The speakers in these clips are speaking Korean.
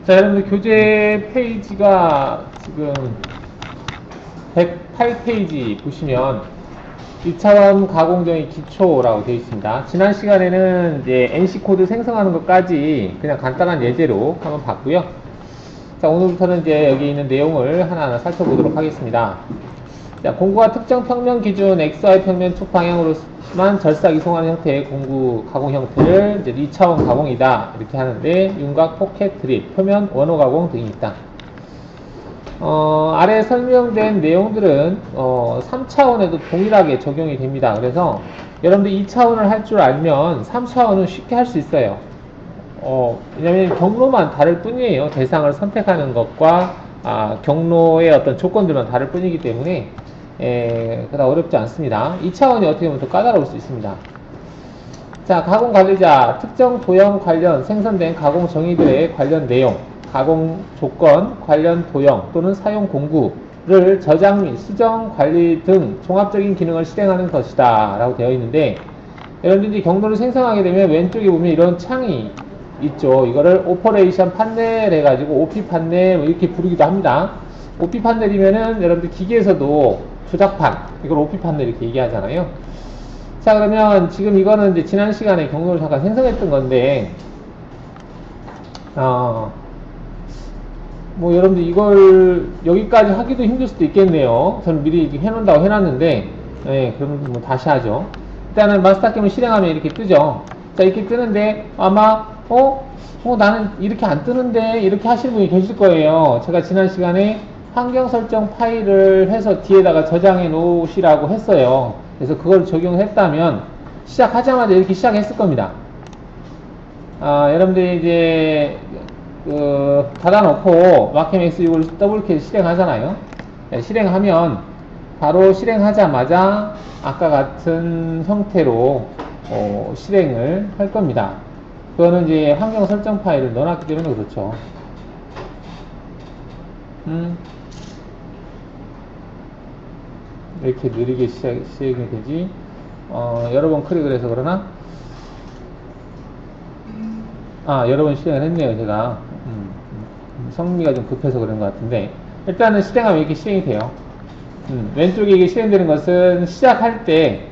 자, 여러분들 교재 페이지가 지금 108페이지 보시면 2차원 가공정의 기초라고 되어 있습니다. 지난 시간에는 이제 NC코드 생성하는 것까지 그냥 간단한 예제로 한번 봤고요. 자, 오늘부터는 이제 여기 있는 내용을 하나하나 살펴보도록 하겠습니다. 자, 공구가 특정 평면 기준 XY 평면 쪽 방향으로만 절삭 이송하는 형태의 공구 가공 형태를 이제 2차원 가공이다 이렇게 하는데, 윤곽, 포켓, 드립, 표면, 원호 가공 등이 있다. 아래 설명된 내용들은 3차원에도 동일하게 적용이 됩니다. 그래서 여러분들 2차원을 할 줄 알면 3차원은 쉽게 할 수 있어요. 왜냐면 경로만 다를 뿐이에요. 대상을 선택하는 것과 경로의 어떤 조건들만 다를 뿐이기 때문에 그다지 어렵지 않습니다. 2차원이 어떻게 보면 더 까다로울 수 있습니다. 자, 가공 관리자, 특정 도형 관련 생성된 가공 정의들의 관련 내용, 가공 조건, 관련 도형 또는 사용 공구를 저장 및 수정, 관리 등 종합적인 기능을 실행하는 것이다 라고 되어 있는데, 여러분들이 경로를 생성하게 되면 왼쪽에 보면 이런 창이 있죠. 이거를 오퍼레이션 판넬 해가지고 OP 판넬 이렇게 부르기도 합니다. OP 판넬이면은 여러분들 기계에서도 조작판, 이걸 OP 판넬 이렇게 얘기하잖아요. 자, 그러면 지금 이거는 이제 지난 시간에 경로를 잠깐 생성했던 건데, 뭐 여러분들 이걸 여기까지 하기도 힘들 수도 있겠네요. 저는 미리 해놓는다고 해놨는데, 그러면 뭐 다시 하죠. 일단은 마스터 게임을 실행하면 이렇게 뜨죠. 자, 이렇게 뜨는데 아마 나는 이렇게 안 뜨는데 이렇게 하시는 분이 계실 거예요. 제가 지난 시간에 환경 설정 파일을 해서 뒤에다가 저장해 놓으시라고 했어요. 그래서 그걸 적용했다면 시작하자마자 이렇게 시작했을 겁니다. 여러분들이 이제 닫아놓고 마크M X6을 더블클릭 실행하잖아요. 실행하면 바로 실행하자마자 아까 같은 형태로 실행을 할 겁니다. 그거는 이제 환경 설정 파일을 넣어놨기 때문에 그렇죠. 이렇게 느리게 시작이 되지. 여러 번 클릭을 해서 그러나? 여러 번 실행을 했네요, 제가. 성미가 좀 급해서 그런 것 같은데. 일단은 실행하면 이렇게 실행이 돼요. 왼쪽에 이게 실행되는 것은 시작할 때,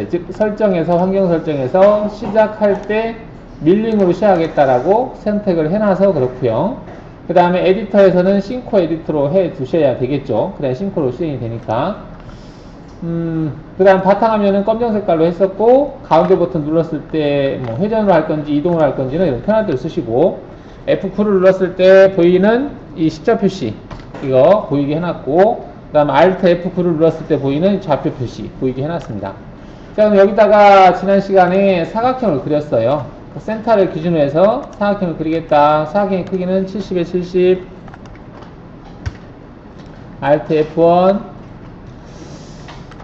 즉, 설정에서, 환경 설정에서 시작할 때 밀링으로 시작하겠다라고 선택을 해놔서 그렇고요. 그 다음에 에디터에서는 싱코 에디터로 해 두셔야 되겠죠. 그 다음에 싱코로 실행이 되니까. 그 다음 바탕화면은 검정 색깔로 했었고, 가운데 버튼 눌렀을 때 뭐 회전으로 할 건지 이동을 할 건지는 이런 편할 대로 쓰시고, F9를 눌렀을 때 보이는 이 십자 표시, 이거 보이게 해놨고, 그 다음 Alt F9를 눌렀을 때 보이는 좌표 표시 보이게 해놨습니다. 자, 그럼 여기다가 지난 시간에 사각형을 그렸어요. 그 센터를 기준으로 해서 사각형을 그리겠다. 사각형의 크기는 70에 70, Alt F1.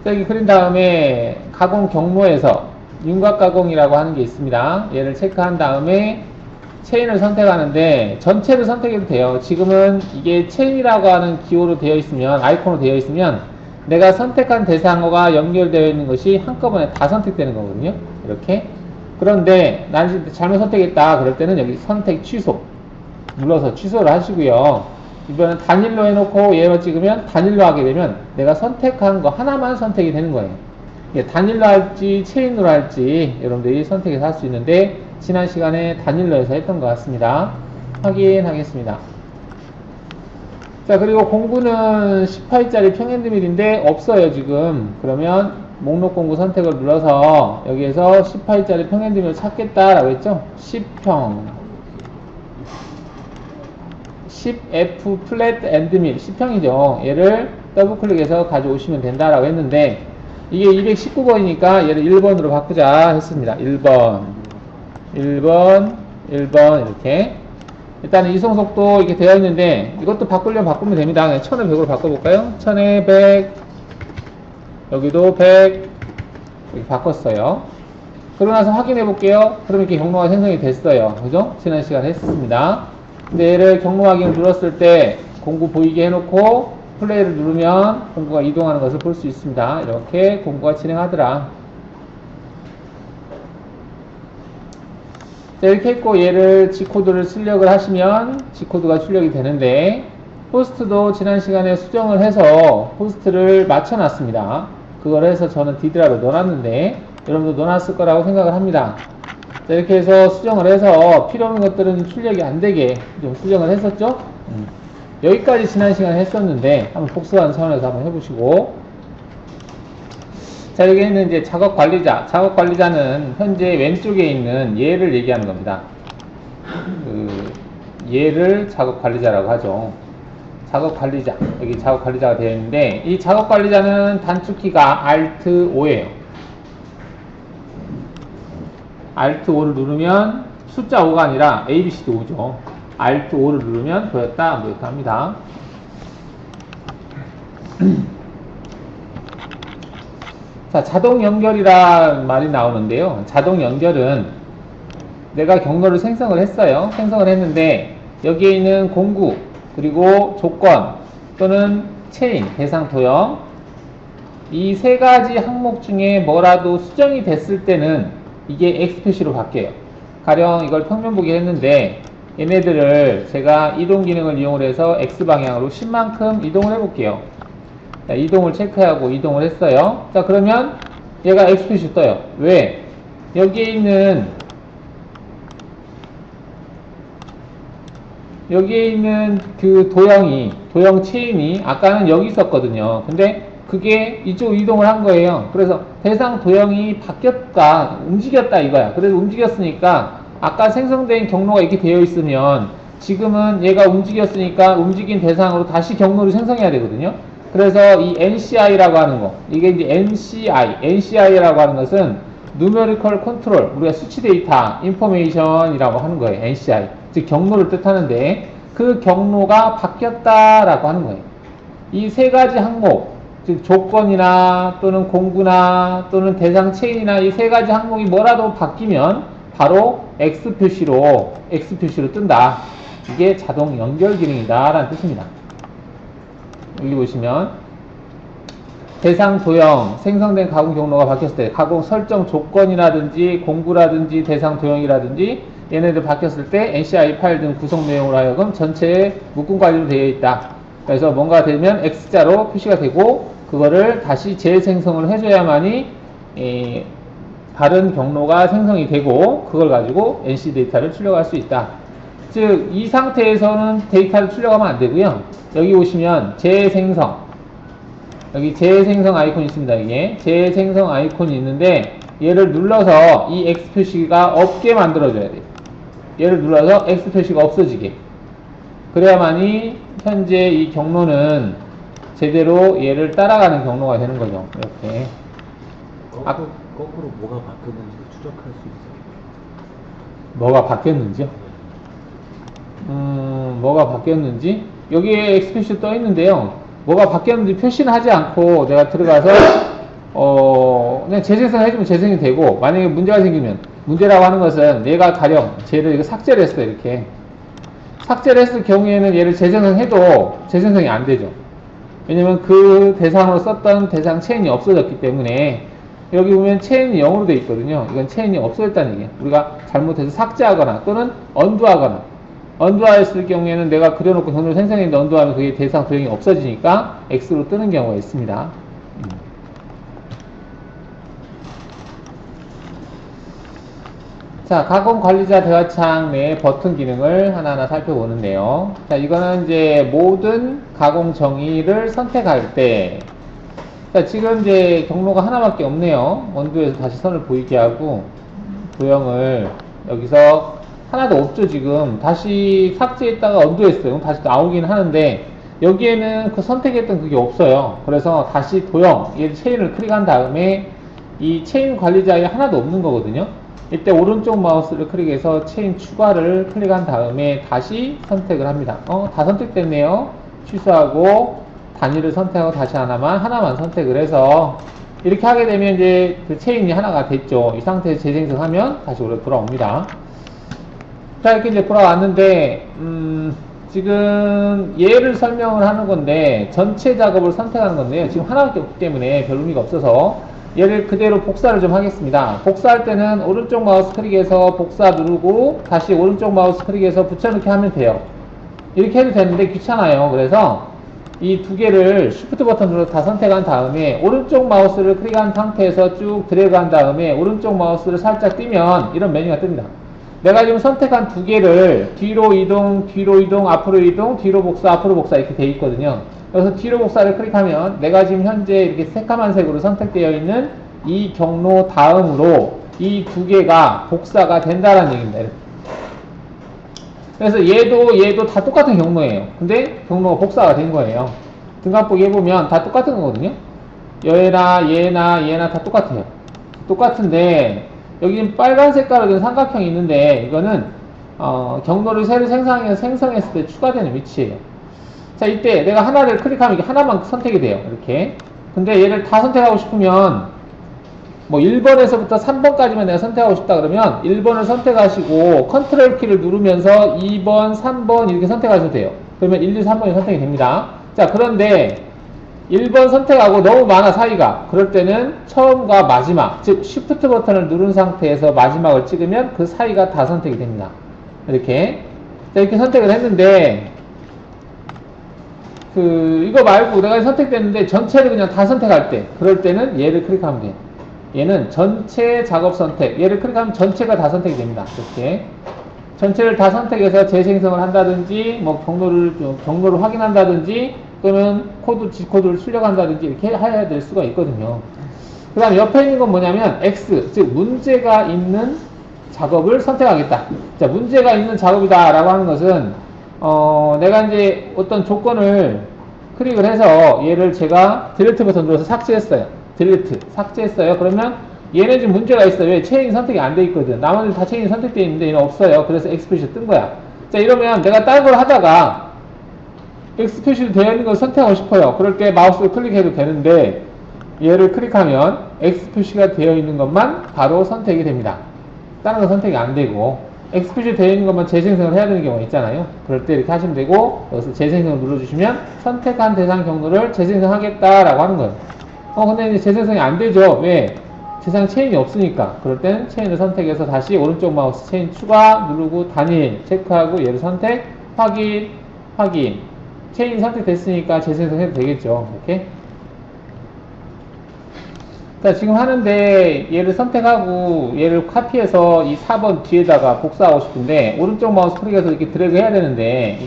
여기 그린 다음에 가공 경로에서 윤곽 가공이라고 하는 게 있습니다. 얘를 체크한 다음에 체인을 선택하는데 전체를 선택해도 돼요. 지금은 이게 체인이라고 하는 기호로 되어 있으면, 아이콘으로 되어 있으면 내가 선택한 대상어가 연결되어 있는 것이 한꺼번에 다 선택되는 거거든요. 이렇게. 그런데 난 잘못 선택했다 그럴 때는 여기 선택 취소 눌러서 취소를 하시고요. 이번엔 단일로 해놓고 얘로 찍으면 단일로 하게 되면 내가 선택한 거 하나만 선택이 되는 거예요. 단일로 할지 체인으로 할지 여러분들이 선택해서 할 수 있는데, 지난 시간에 단일로 해서 했던 것 같습니다. 확인하겠습니다. 자, 그리고 공구는 18짜리 평행드밀인데 없어요 지금. 그러면 목록 공구 선택을 눌러서 여기에서 18짜리 평행드밀을 찾겠다라고 했죠. 10평 10F 플랫 엔드밀 10평이죠. 얘를 더블클릭해서 가져오시면 된다라고 했는데, 이게 219번이니까 얘를 1번으로 바꾸자 했습니다. 1번 이렇게. 일단은 이송속도 이렇게 되어 있는데 이것도 바꾸려면 바꾸면 됩니다. 그냥 1500으로 바꿔볼까요? 1500, 여기도 100 이렇게 바꿨어요. 그러고 나서 확인해 볼게요. 그러면 이렇게 경로가 생성이 됐어요. 그죠? 지난 시간에 했습니다. 근데 얘를 경로 확인을 눌렀을 때 공구 보이게 해놓고 플레이를 누르면 공구가 이동하는 것을 볼 수 있습니다. 이렇게 공구가 진행하더라. 자, 이렇게 했고 얘를 G코드를 출력을 하시면 G코드가 출력이 되는데, 호스트도 지난 시간에 수정을 해서 호스트를 맞춰놨습니다. 그걸 해서 저는 디드라로 넣어놨는데 여러분도 넣어놨을 거라고 생각을 합니다. 자, 이렇게 해서 수정을 해서 필요 없는 것들은 출력이 안 되게 좀 수정을 했었죠. 여기까지 지난 시간에 했었는데 한번 복습하는 차원에서 한번 해보시고, 자, 여기는 이제 작업 관리자. 작업 관리자는 현재 왼쪽에 있는 얘를 얘기하는 겁니다. 얘를 작업 관리자라고 하죠. 작업 관리자. 여기 작업 관리자가 되어 있는데, 이 작업 관리자는 단축키가 Alt-5예요. Alt-5를 누르면 숫자 5가 아니라 ABCD 5죠. Alt-5를 누르면 보였다, 안 보였다 합니다. 자, 자동 연결이란 말이 나오는데요. 자동 연결은 내가 경로를 생성을 했어요. 생성을 했는데 여기에 있는 공구, 그리고 조건 또는 체인, 대상, 도형, 이 세 가지 항목 중에 뭐라도 수정이 됐을 때는 이게 X 표시로 바뀌어요. 가령 이걸 평면 보기 했는데 얘네들을 제가 이동 기능을 이용해서 X 방향으로 10만큼 이동을 해볼게요. 자, 이동을 체크하고 이동을 했어요. 자, 그러면 얘가 X 표시 떠요. 왜? 여기에 있는 그 도형 체인이 아까는 여기 있었거든요. 근데 그게 이쪽 이동을 한 거예요. 그래서 대상 도형이 바뀌었다, 움직였다 이거야. 그래서 움직였으니까 아까 생성된 경로가 이렇게 되어 있으면 지금은 얘가 움직였으니까 움직인 대상으로 다시 경로를 생성해야 되거든요. 그래서 이 NCI라고 하는 거, 이게 이제 NCI라고 하는 것은 Numerical Control, 우리가 수치 데이터, Information이라고 하는 거예요. NCI. 즉 경로를 뜻하는데 그 경로가 바뀌었다라고 하는 거예요. 이 세 가지 항목, 즉 조건이나 또는 공구나 또는 대상 체인이나 이 세 가지 항목이 뭐라도 바뀌면 바로 X 표시로 뜬다. 이게 자동 연결 기능이다 라는 뜻입니다. 여기 보시면 대상 도형, 생성된 가공 경로가 바뀌었을 때 가공 설정 조건이라든지 공구라든지 대상 도형이라든지 얘네들 바뀌었을 때 NCI 파일 등 구성 내용으로 하여금 전체에 묶음 관리로 되어 있다. 그래서 뭔가 되면 X자로 표시가 되고 그거를 다시 재생성을 해줘야만이 다른 경로가 생성이 되고 그걸 가지고 NC 데이터를 출력할 수 있다. 즉 이 상태에서는 데이터를 출력하면 안 되고요. 여기 보시면 재생성, 여기 재생성 아이콘이 있습니다. 이게 재생성 아이콘이 있는데 얘를 눌러서 이 X 표시가 없게 만들어줘야 돼요. 얘를 눌러서 X 표시가 없어지게. 그래야만이 현재 이 경로는 제대로 얘를 따라가는 경로가 되는 거죠. 이렇게. 거꾸로 뭐가 바뀌었는지 추적할 수 있어요. 뭐가 바뀌었는지요? 뭐가 바뀌었는지? 여기에 X 표시 떠 있는데요. 뭐가 바뀌었는지 표시는 하지 않고 내가 들어가서 그냥 재생성 해주면 재생이 되고, 만약에 문제가 생기면, 문제라고 하는 것은 내가 가령 쟤를 이거 삭제를 했어. 이렇게 삭제를 했을 경우에는 얘를 재생성해도 재생성이 안 되죠. 왜냐면 그 대상으로 썼던 대상 체인이 없어졌기 때문에. 여기 보면 체인이 0으로 되어 있거든요. 이건 체인이 없어졌다는 얘기예요. 우리가 잘못해서 삭제하거나 또는 언두하거나, 언두하였을 경우에는 내가 그려놓고 경로를 생성했는데 언두하면 그게 대상 도형이 없어지니까 X로 뜨는 경우가 있습니다. 자, 가공 관리자 대화창 내 버튼 기능을 하나하나 살펴보는데요. 자, 이거는 이제 모든 가공 정의를 선택할 때, 자, 지금 이제 경로가 하나밖에 없네요. 원두에서 다시 선을 보이게 하고, 도형을 여기서 하나도 없죠, 지금. 다시 삭제했다가 언두했어요. 다시 나오긴 하는데, 여기에는 그 선택했던 그게 없어요. 그래서 다시 도형, 얘 체인을 클릭한 다음에, 이 체인 관리자에 하나도 없는 거거든요. 이때 오른쪽 마우스를 클릭해서 체인 추가를 클릭한 다음에 다시 선택을 합니다. 다 선택됐네요. 취소하고, 단위를 선택하고 다시 하나만 선택을 해서 이렇게 하게 되면 이제 그 체인이 하나가 됐죠. 이 상태에서 재생성하면 다시 돌아옵니다. 자, 이렇게 이제 돌아왔는데 지금 얘를 설명을 하는 건데 전체 작업을 선택하는 건데요. 지금 하나밖에 없기 때문에 별 의미가 없어서 얘를 그대로 복사를 좀 하겠습니다. 복사할 때는 오른쪽 마우스 클릭해서 복사 누르고 다시 오른쪽 마우스 클릭해서 붙여넣기 하면 돼요. 이렇게 해도 되는데 귀찮아요. 그래서 이 두 개를 Shift 버튼 눌러서 다 선택한 다음에 오른쪽 마우스를 클릭한 상태에서 쭉 드래그 한 다음에 오른쪽 마우스를 살짝 띄면 이런 메뉴가 뜹니다. 내가 지금 선택한 두 개를 뒤로 이동, 뒤로 이동, 앞으로 이동, 뒤로 복사, 앞으로 복사 이렇게 돼 있거든요. 그래서 뒤로 복사를 클릭하면 내가 지금 현재 이렇게 새까만 색으로 선택되어 있는 이 경로 다음으로 이 두 개가 복사가 된다는 얘기입니다. 이렇게. 그래서 얘도 다 똑같은 경로예요. 근데 경로가 복사가 된 거예요. 등간보기에 보면 다 똑같은 거거든요. 얘나 다 똑같아요. 똑같은데 여기 빨간 색깔로 된 삼각형이 있는데 이거는 경로를 새로 생성했을 때 추가되는 위치예요. 자, 이때 내가 하나를 클릭하면 이게 하나만 선택이 돼요. 이렇게. 근데 얘를 다 선택하고 싶으면 뭐 1번에서부터 3번까지만 내가 선택하고 싶다 그러면 1번을 선택하시고 컨트롤 키를 누르면서 2번, 3번 이렇게 선택하셔도 돼요. 그러면 1, 2, 3번이 선택이 됩니다. 자, 그런데 1번 선택하고 너무 많아 사이가. 그럴 때는 처음과 마지막, 즉 Shift 버튼을 누른 상태에서 마지막을 찍으면 그 사이가 다 선택이 됩니다. 이렇게. 자, 이렇게 선택을 했는데 이거 말고 내가 선택됐는데 전체를 그냥 다 선택할 때 그럴 때는 얘를 클릭하면 돼요. 얘는 전체 작업 선택, 얘를 클릭하면 전체가 다 선택이 됩니다. 이렇게 전체를 다 선택해서 재생성을 한다든지 뭐 경로를 확인한다든지 또는 G코드를 출력한다든지 이렇게 해야 될 수가 있거든요. 그 다음에 옆에 있는 건 뭐냐면 X, 즉 문제가 있는 작업을 선택하겠다. 자, 문제가 있는 작업이다 라고 하는 것은 내가 이제 어떤 조건을 클릭을 해서 얘를 제가 딜리트 버튼 눌러서 삭제했어요. 삭제했어요. 그러면 얘네 지금 문제가 있어요. 왜? 체인이 선택이 안 돼 있거든. 나머지 다 체인이 선택되어 있는데 얘는 없어요. 그래서 X 표시 뜬 거야. 자, 이러면 내가 다른 걸 하다가 X 표시로 되어 있는 걸 선택하고 싶어요. 그럴 때 마우스를 클릭해도 되는데 얘를 클릭하면 X 표시가 되어 있는 것만 바로 선택이 됩니다. 다른 건 선택이 안 되고 X 표시 되어 있는 것만 재생성을 해야 되는 경우가 있잖아요. 그럴 때 이렇게 하시면 되고 여기서 재생성을 눌러주시면 선택한 대상 경로를 재생성하겠다라고 하는 거예요. 근데 이제 재생성이 안 되죠. 왜? 대상 체인이 없으니까. 그럴 땐 체인을 선택해서 다시 오른쪽 마우스 체인 추가 누르고 단일 체크하고 얘를 선택, 확인. 체인이 선택됐으니까 재생성 해도 되겠죠. 이렇게. 자, 지금 하는데 얘를 선택하고 얘를 카피해서 이 4번 뒤에다가 복사하고 싶은데 오른쪽 마우스 클릭해서 이렇게 드래그 해야 되는데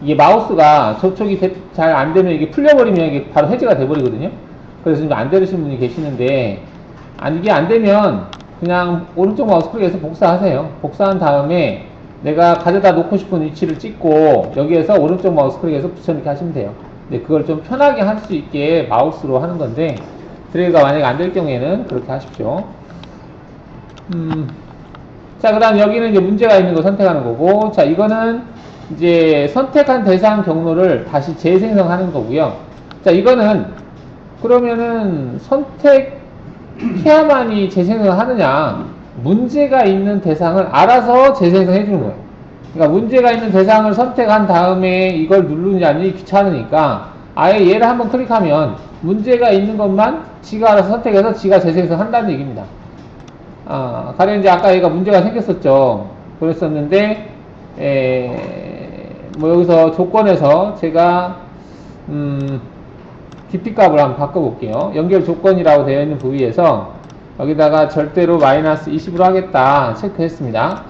이게 마우스가 접촉이 잘 안 되면 이게 풀려버리면 이게 바로 해제가 돼버리거든요. 그래서 지금 안 되시는 분이 계시는데 이게 안 되면 그냥 오른쪽 마우스 클릭해서 복사하세요. 복사한 다음에 내가 가져다 놓고 싶은 위치를 찍고 여기에서 오른쪽 마우스 클릭해서 붙여넣기 하시면 돼요. 근데 그걸 좀 편하게 할 수 있게 마우스로 하는 건데 드래그가 만약에 안 될 경우에는 그렇게 하십시오. 자, 그 다음 여기는 이제 문제가 있는 거 선택하는 거고, 자, 이거는 이제 선택한 대상 경로를 다시 재생성하는 거고요. 자, 이거는 그러면은 선택해야만이 재생성을 하느냐, 문제가 있는 대상을 알아서 재생성해 주는 거예요. 그러니까 문제가 있는 대상을 선택한 다음에 이걸 누르는지 아니지 귀찮으니까 아예 얘를 한번 클릭하면 문제가 있는 것만 지가 알아서 선택해서 지가 재생성 한다는 얘기입니다. 가령 이제 아까 얘가 문제가 생겼었죠. 그랬었는데, 뭐 여기서 조건에서 제가, 깊이 값을 한번 바꿔볼게요. 연결 조건이라고 되어 있는 부위에서 여기다가 절대로 마이너스 20으로 하겠다 체크했습니다.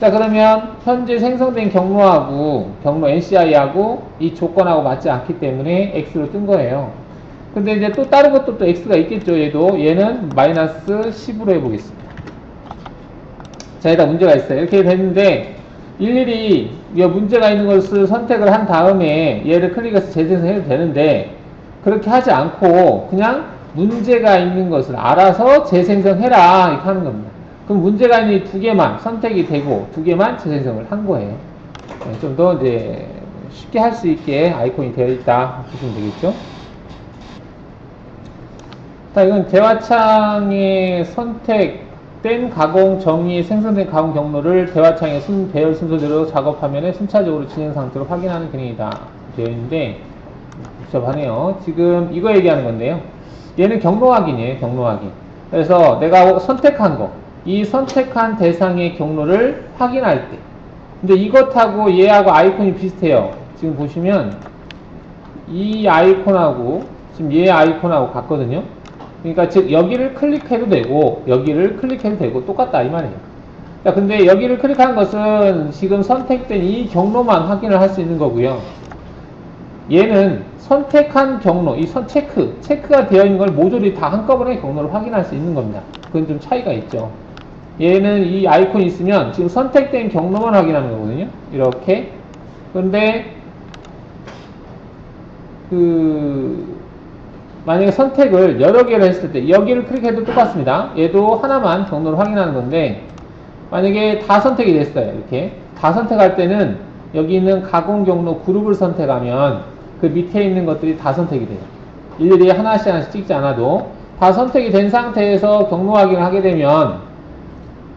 자, 그러면 현재 생성된 경로 NCI하고 이 조건하고 맞지 않기 때문에 X로 뜬 거예요. 근데 이제 또 다른 것도 또 X가 있겠죠. 얘는 마이너스 10으로 해보겠습니다. 자, 여기다 문제가 있어요. 이렇게 됐는데 일일이 문제가 있는 것을 선택을 한 다음에 얘를 클릭해서 재생성해도 되는데 그렇게 하지 않고 그냥 문제가 있는 것을 알아서 재생성해라 이렇게 하는 겁니다. 그럼 문제가 있는 두 개만 선택이 되고 두 개만 재생성을 한 거예요. 좀 더 이제 쉽게 할 수 있게 아이콘이 되어 있다 보시면 되겠죠. 자, 이건 대화창에 선택된 가공 정의 생성된 가공 경로를 대화창의 배열 순서대로 작업 화면에 순차적으로 진행 상태로 확인하는 기능이다 되어 있는데 복잡하네요. 지금 이거 얘기하는 건데요. 얘는 경로 확인이에요. 경로 확인. 그래서 내가 선택한 거, 이 선택한 대상의 경로를 확인할 때. 근데 이것하고 얘하고 아이콘이 비슷해요. 지금 보시면 이 아이콘하고 지금 얘 아이콘하고 같거든요. 그러니까 즉 여기를 클릭해도 되고 여기를 클릭해도 되고 똑같다 이 말이에요. 자, 근데 여기를 클릭한 것은 지금 선택된 이 경로만 확인을 할 수 있는 거고요. 얘는 선택한 경로, 이 체크가 되어 있는 걸 모조리 다 한꺼번에 경로를 확인할 수 있는 겁니다. 그건 좀 차이가 있죠. 얘는 이 아이콘이 있으면 지금 선택된 경로만 확인하는 거거든요. 이렇게. 그런데 만약에 선택을 여러 개를 했을 때 여기를 클릭해도 똑같습니다. 얘도 하나만 경로를 확인하는 건데 만약에 다 선택이 됐어요. 이렇게 다 선택할 때는 여기 있는 가공 경로 그룹을 선택하면 그 밑에 있는 것들이 다 선택이 돼요. 일일이 하나씩 찍지 않아도 다 선택이 된 상태에서 경로 확인을 하게 되면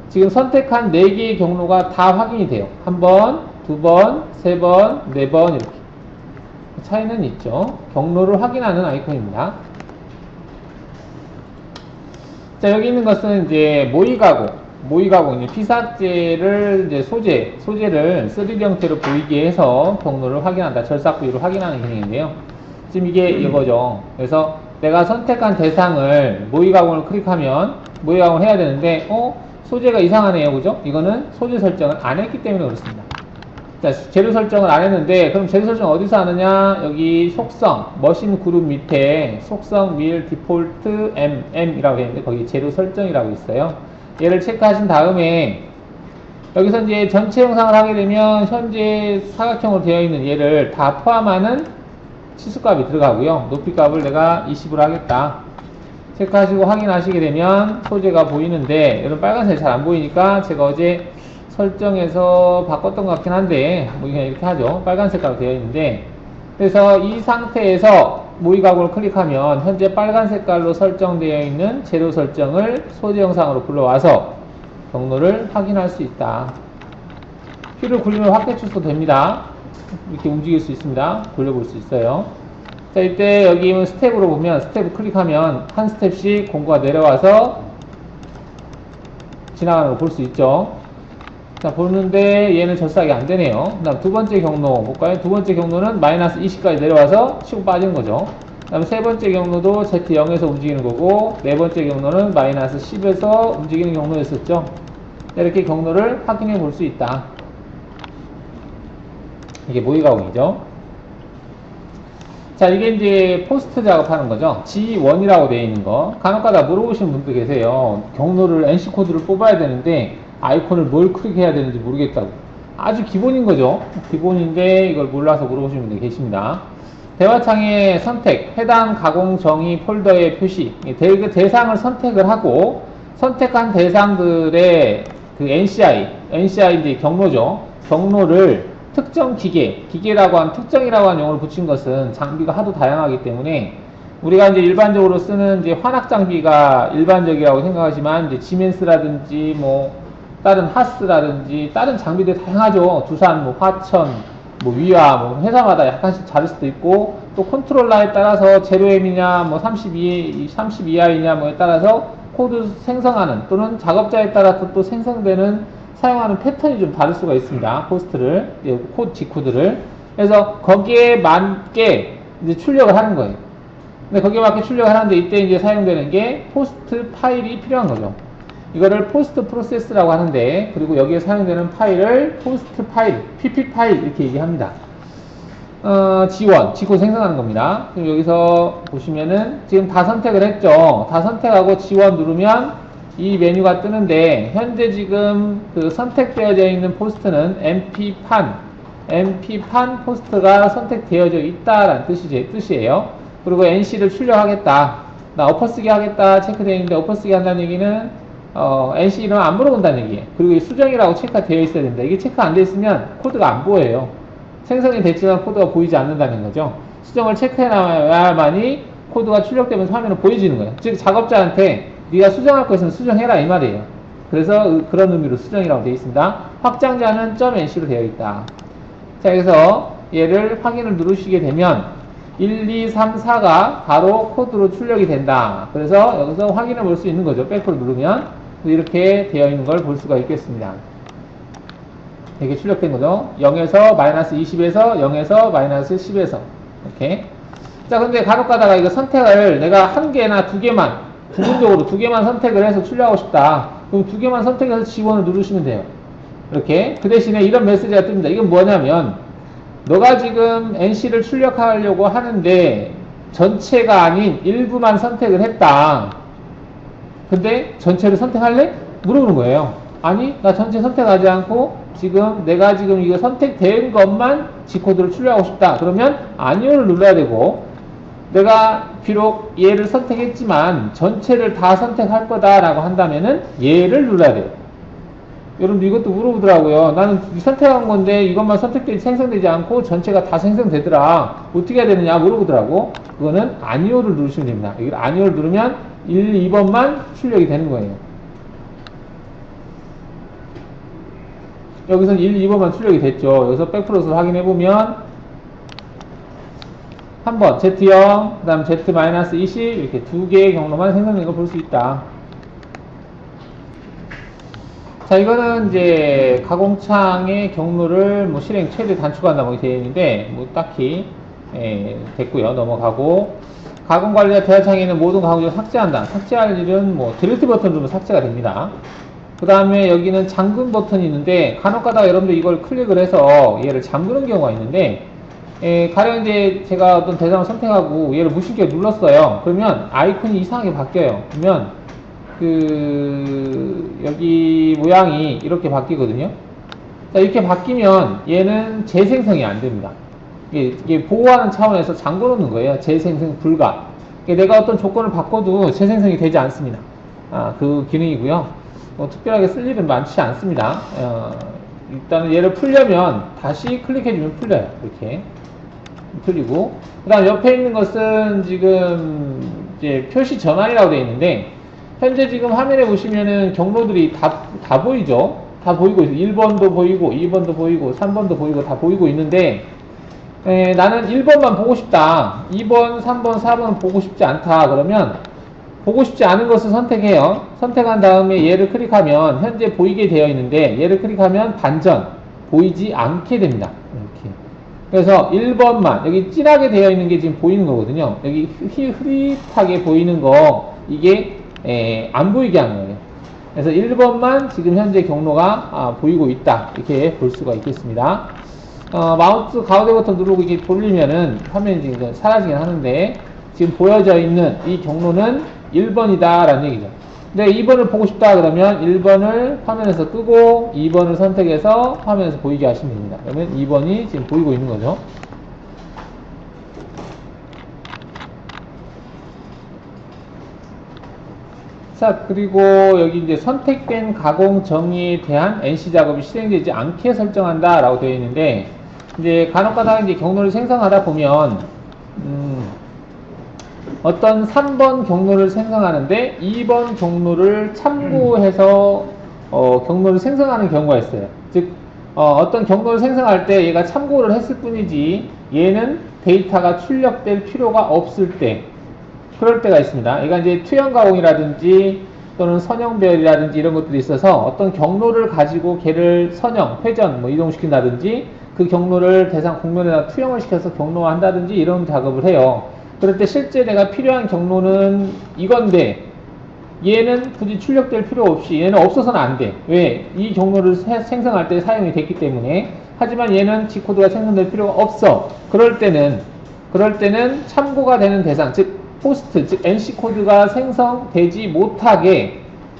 지금 선택한 4개의 경로가 다 확인이 돼요. 한 번, 두 번, 세 번, 네 번 이렇게. 차이는 있죠. 경로를 확인하는 아이콘입니다. 자, 여기 있는 것은 이제 모의가공, 이제 피사체를 이제 소재를 3D 형태로 보이게 해서 경로를 확인한다. 절삭 부위를 확인하는 기능인데요. 지금 이게 이거죠. 그래서 내가 선택한 대상을 모의가공을 클릭하면 모의가공을 해야 되는데, 소재가 이상하네요. 그죠? 이거는 소재 설정을 안 했기 때문에 그렇습니다. 자, 재료 설정을 안 했는데, 그럼 재료 설정 어디서 하느냐? 여기 속성, 머신 그룹 밑에 속성 밀 디폴트 MM이라고 되어 있는데, 거기 재료 설정이라고 있어요. 얘를 체크하신 다음에, 여기서 이제 전체 영상을 하게 되면, 현재 사각형으로 되어 있는 얘를 다 포함하는 치수값이 들어가고요. 높이값을 내가 20으로 하겠다. 체크하시고 확인하시게 되면 소재가 보이는데, 여러분 빨간색이 잘 안 보이니까 제가 어제 설정에서 바꿨던 것 같긴 한데 뭐 그냥 이렇게 하죠. 빨간 색깔로 되어 있는데, 그래서 이 상태에서 모의가공을 클릭하면 현재 빨간 색깔로 설정되어 있는 재료 설정을 소재 영상으로 불러와서 경로를 확인할 수 있다. 휠을 굴리면 확대 축소 됩니다. 이렇게 움직일 수 있습니다. 돌려볼 수 있어요. 자, 이때 여기 스텝으로 보면 스텝을 클릭하면 한 스텝씩 공구가 내려와서 지나가는 걸 볼 수 있죠. 자, 보는데 얘는 절삭이 안 되네요. 그 다음 두 번째 경로 볼까요? 두 번째 경로는 마이너스 20까지 내려와서 치고 빠지는 거죠. 그 다음 세 번째 경로도 Z0에서 움직이는 거고, 네 번째 경로는 마이너스 10에서 움직이는 경로였었죠. 이렇게 경로를 확인해 볼 수 있다. 이게 모의가공이죠. 자, 이게 이제 포스트 작업하는 거죠. G1이라고 되어 있는 거. 간혹가다 물어보시는 분들 계세요. 경로를 NC 코드를 뽑아야 되는데 아이콘을 뭘 클릭해야 되는지 모르겠다고. 아주 기본인 거죠. 기본인데 이걸 몰라서 물어보시는 분들 계십니다. 대화창에 선택, 해당 가공 정의 폴더의 표시, 대상을 선택을 하고 선택한 대상들의 그 NCI 이제 경로죠. 경로를 특정 기계라고 한 특정이라고 하는 용어를 붙인 것은 장비가 하도 다양하기 때문에 우리가 이제 일반적으로 쓰는 이제 환학 장비가 일반적이라고 생각하지만 이제 지멘스라든지 뭐 다른 하스라든지 다른 장비들 다양하죠. 두산, 뭐 화천, 뭐 위아, 뭐 회사마다 약간씩 다를 수도 있고 또 컨트롤러에 따라서 0M이냐 뭐 32I냐 뭐에 따라서 코드 생성하는 또는 작업자에 따라서 또 생성되는 사용하는 패턴이 좀 다를 수가 있습니다. 포스트를, G코드를. 그래서 거기에 맞게 이제 출력을 하는 거예요. 근데 거기에 맞게 출력을 하는데 이때 이제 사용되는 게 포스트 파일이 필요한 거죠. 이거를 포스트 프로세스라고 하는데, 그리고 여기에 사용되는 파일을 포스트 파일, pp 파일 이렇게 얘기합니다. G1, G코드 생성하는 겁니다. 그럼 여기서 보시면은 지금 다 선택을 했죠. 다 선택하고 G1 누르면 이 메뉴가 뜨는데, 현재 지금 그 선택되어져 있는 포스트는 MP판 포스트가 선택되어져 있다라는 뜻이에요. 그리고 NC를 출력하겠다. 나 엎어쓰기 하겠다 체크되어 있는데, 엎어쓰기 한다는 얘기는 NC 이름 안 물어본다는 얘기예요. 그리고 수정이라고 체크가 되어 있어야 된다. 이게 체크 안 되어 있으면 코드가 안 보여요. 생성이 됐지만 코드가 보이지 않는다는 거죠. 수정을 체크해 놔야만이 코드가 출력되면서 화면을 보여지는 거예요. 즉 작업자한테 네가 수정할 것은 수정해라 이 말이에요. 그래서 그런 의미로 수정이라고 되어 있습니다. 확장자는 .nc로 되어 있다. 자, 그래서 얘를 확인을 누르시게 되면 1, 2, 3, 4가 바로 코드로 출력이 된다. 그래서 여기서 확인해 볼 수 있는 거죠. 백프로 누르면 이렇게 되어 있는 걸 볼 수가 있겠습니다. 이렇게 출력된 거죠. 0에서 마이너스 20에서 0에서 마이너스 10에서 이렇게. 자, 근데 간혹 가다가 이거 선택을 내가 한 개나 두 개만 부분적으로 두 개만 선택을 해서 출력하고 싶다. 그럼 두 개만 선택해서 지원을 누르시면 돼요. 이렇게. 그 대신에 이런 메시지가 뜹니다. 이건 뭐냐면 너가 지금 NC를 출력하려고 하는데 전체가 아닌 일부만 선택을 했다. 근데 전체를 선택할래? 물어보는 거예요. 아니, 나 전체 선택하지 않고 지금 내가 지금 이거 선택된 것만 G코드를 출력하고 싶다. 그러면 아니오를 눌러야 되고, 내가 비록 얘를 선택했지만 전체를 다 선택할 거다라고 한다면은 얘를 눌러야 돼요. 여러분들 이것도 물어보더라고요. 나는 선택한 건데 이것만 생성되지 않고 전체가 다 생성되더라. 어떻게 해야 되느냐 물어보더라고. 그거는 아니오를 누르시면 됩니다. 이걸 아니오를 누르면 1, 2번만 출력이 되는 거예요. 여기서 1, 2번만 출력이 됐죠. 여기서 백프로스를 확인해보면 한번 Z0, 그 다음 Z-20 이렇게 두 개의 경로만 생성된 걸 볼 수 있다. 자, 이거는 이제 가공창의 경로를 뭐 실행 최대 단축한다 뭐 되어 있는데 뭐 딱히 됐고요. 넘어가고, 가공 관리자 대화창에 있는 모든 가공지를 삭제한다. 삭제할 일은 뭐 딜리트 버튼 누르면 삭제가 됩니다. 그 다음에 여기는 잠금 버튼이 있는데 간혹 가다가 여러분들 이걸 클릭을 해서 얘를 잠그는 경우가 있는데, 가령 이제 제가 어떤 대상을 선택하고 얘를 무심결 눌렀어요. 그러면 아이콘이 이상하게 바뀌어요. 그러면 여기 모양이 이렇게 바뀌거든요. 자, 이렇게 바뀌면 얘는 재생성이 안 됩니다. 이게 보호하는 차원에서 잠궈 놓는 거예요. 재생성 불가. 내가 어떤 조건을 바꿔도 재생성이 되지 않습니다. 그 기능이고요. 특별하게 쓸 일은 많지 않습니다. 일단은 얘를 풀려면 다시 클릭해주면 풀려요. 이렇게 풀리고, 그 다음 옆에 있는 것은 지금 이제 표시 전환이라고 되어 있는데, 현재 지금 화면에 보시면은 경로들이 다 보이죠? 다 보이고 있어요. 1번도 보이고 2번도 보이고 3번도 보이고 다 보이고 있는데, 나는 1번만 보고 싶다. 2번, 3번, 4번 보고 싶지 않다. 그러면 보고 싶지 않은 것을 선택해요. 선택한 다음에 얘를 클릭하면 현재 보이게 되어 있는데, 얘를 클릭하면 반전 보이지 않게 됩니다. 이렇게. 그래서 1번만 여기 진하게 되어 있는 게 지금 보이는 거거든요. 여기 흐릿하게 보이는 거, 이게 안 보이게 하는 거예요. 그래서 1번만 지금 현재 경로가 보이고 있다. 이렇게 볼 수가 있겠습니다. 마우스 가운데 버튼 누르고 이렇게 돌리면은 화면이 이제 사라지긴 하는데, 지금 보여져 있는 이 경로는 1번이다 라는 얘기죠. 근데 2번을 보고 싶다 그러면 1번을 화면에서 끄고 2번을 선택해서 화면에서 보이게 하시면 됩니다. 그러면 2번이 지금 보이고 있는 거죠. 자, 그리고 여기 이제 선택된 가공 정의에 대한 NC 작업이 실행되지 않게 설정한다 라고 되어 있는데, 이제 간혹가다가 이제 경로를 생성하다 보면 어떤 3번 경로를 생성하는데 2번 경로를 참고해서 경로를 생성하는 경우가 있어요. 즉 어떤 경로를 생성할 때 얘가 참고를 했을 뿐이지 얘는 데이터가 출력될 필요가 없을 때, 그럴 때가 있습니다. 얘가 이제 투영 가공이라든지 또는 선형별이라든지 이런 것들이 있어서 어떤 경로를 가지고 걔를 선형, 회전 뭐 이동시킨다든지 그 경로를 대상 공면에다 투영을 시켜서 경로화한다든지 이런 작업을 해요. 그럴 때 실제 내가 필요한 경로는 이건데 얘는 굳이 출력될 필요 없이, 얘는 없어서는 안 돼. 왜? 이 경로를 생성할 때 사용이 됐기 때문에. 하지만 얘는 G코드가 생성될 필요가 없어. 그럴 때는 참고가 되는 대상, 즉 호스트, 즉 NC코드가 생성되지 못하게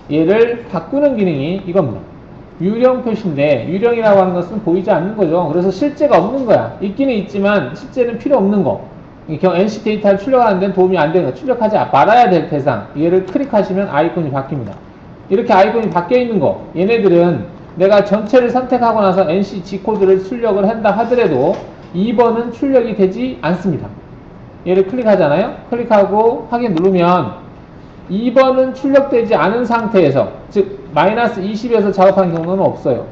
얘를 바꾸는 기능이 이겁니다. 유령 표시인데, 유령이라고 하는 것은 보이지 않는 거죠. 그래서 실제가 없는 거야. 있기는 있지만 실제는 필요 없는 거. NC 데이터를 출력하는 데는 도움이 안 되는 거, 출력하지 말아야 될 대상, 얘를 클릭하시면 아이콘이 바뀝니다. 이렇게 아이콘이 바뀌어 있는 거, 얘네들은 내가 전체를 선택하고 나서 NC G코드를 출력을 한다 하더라도 2번은 출력이 되지 않습니다. 얘를 클릭하잖아요. 클릭하고 확인 누르면 2번은 출력되지 않은 상태에서, 즉 마이너스 20에서 작업한 경우는 없어요.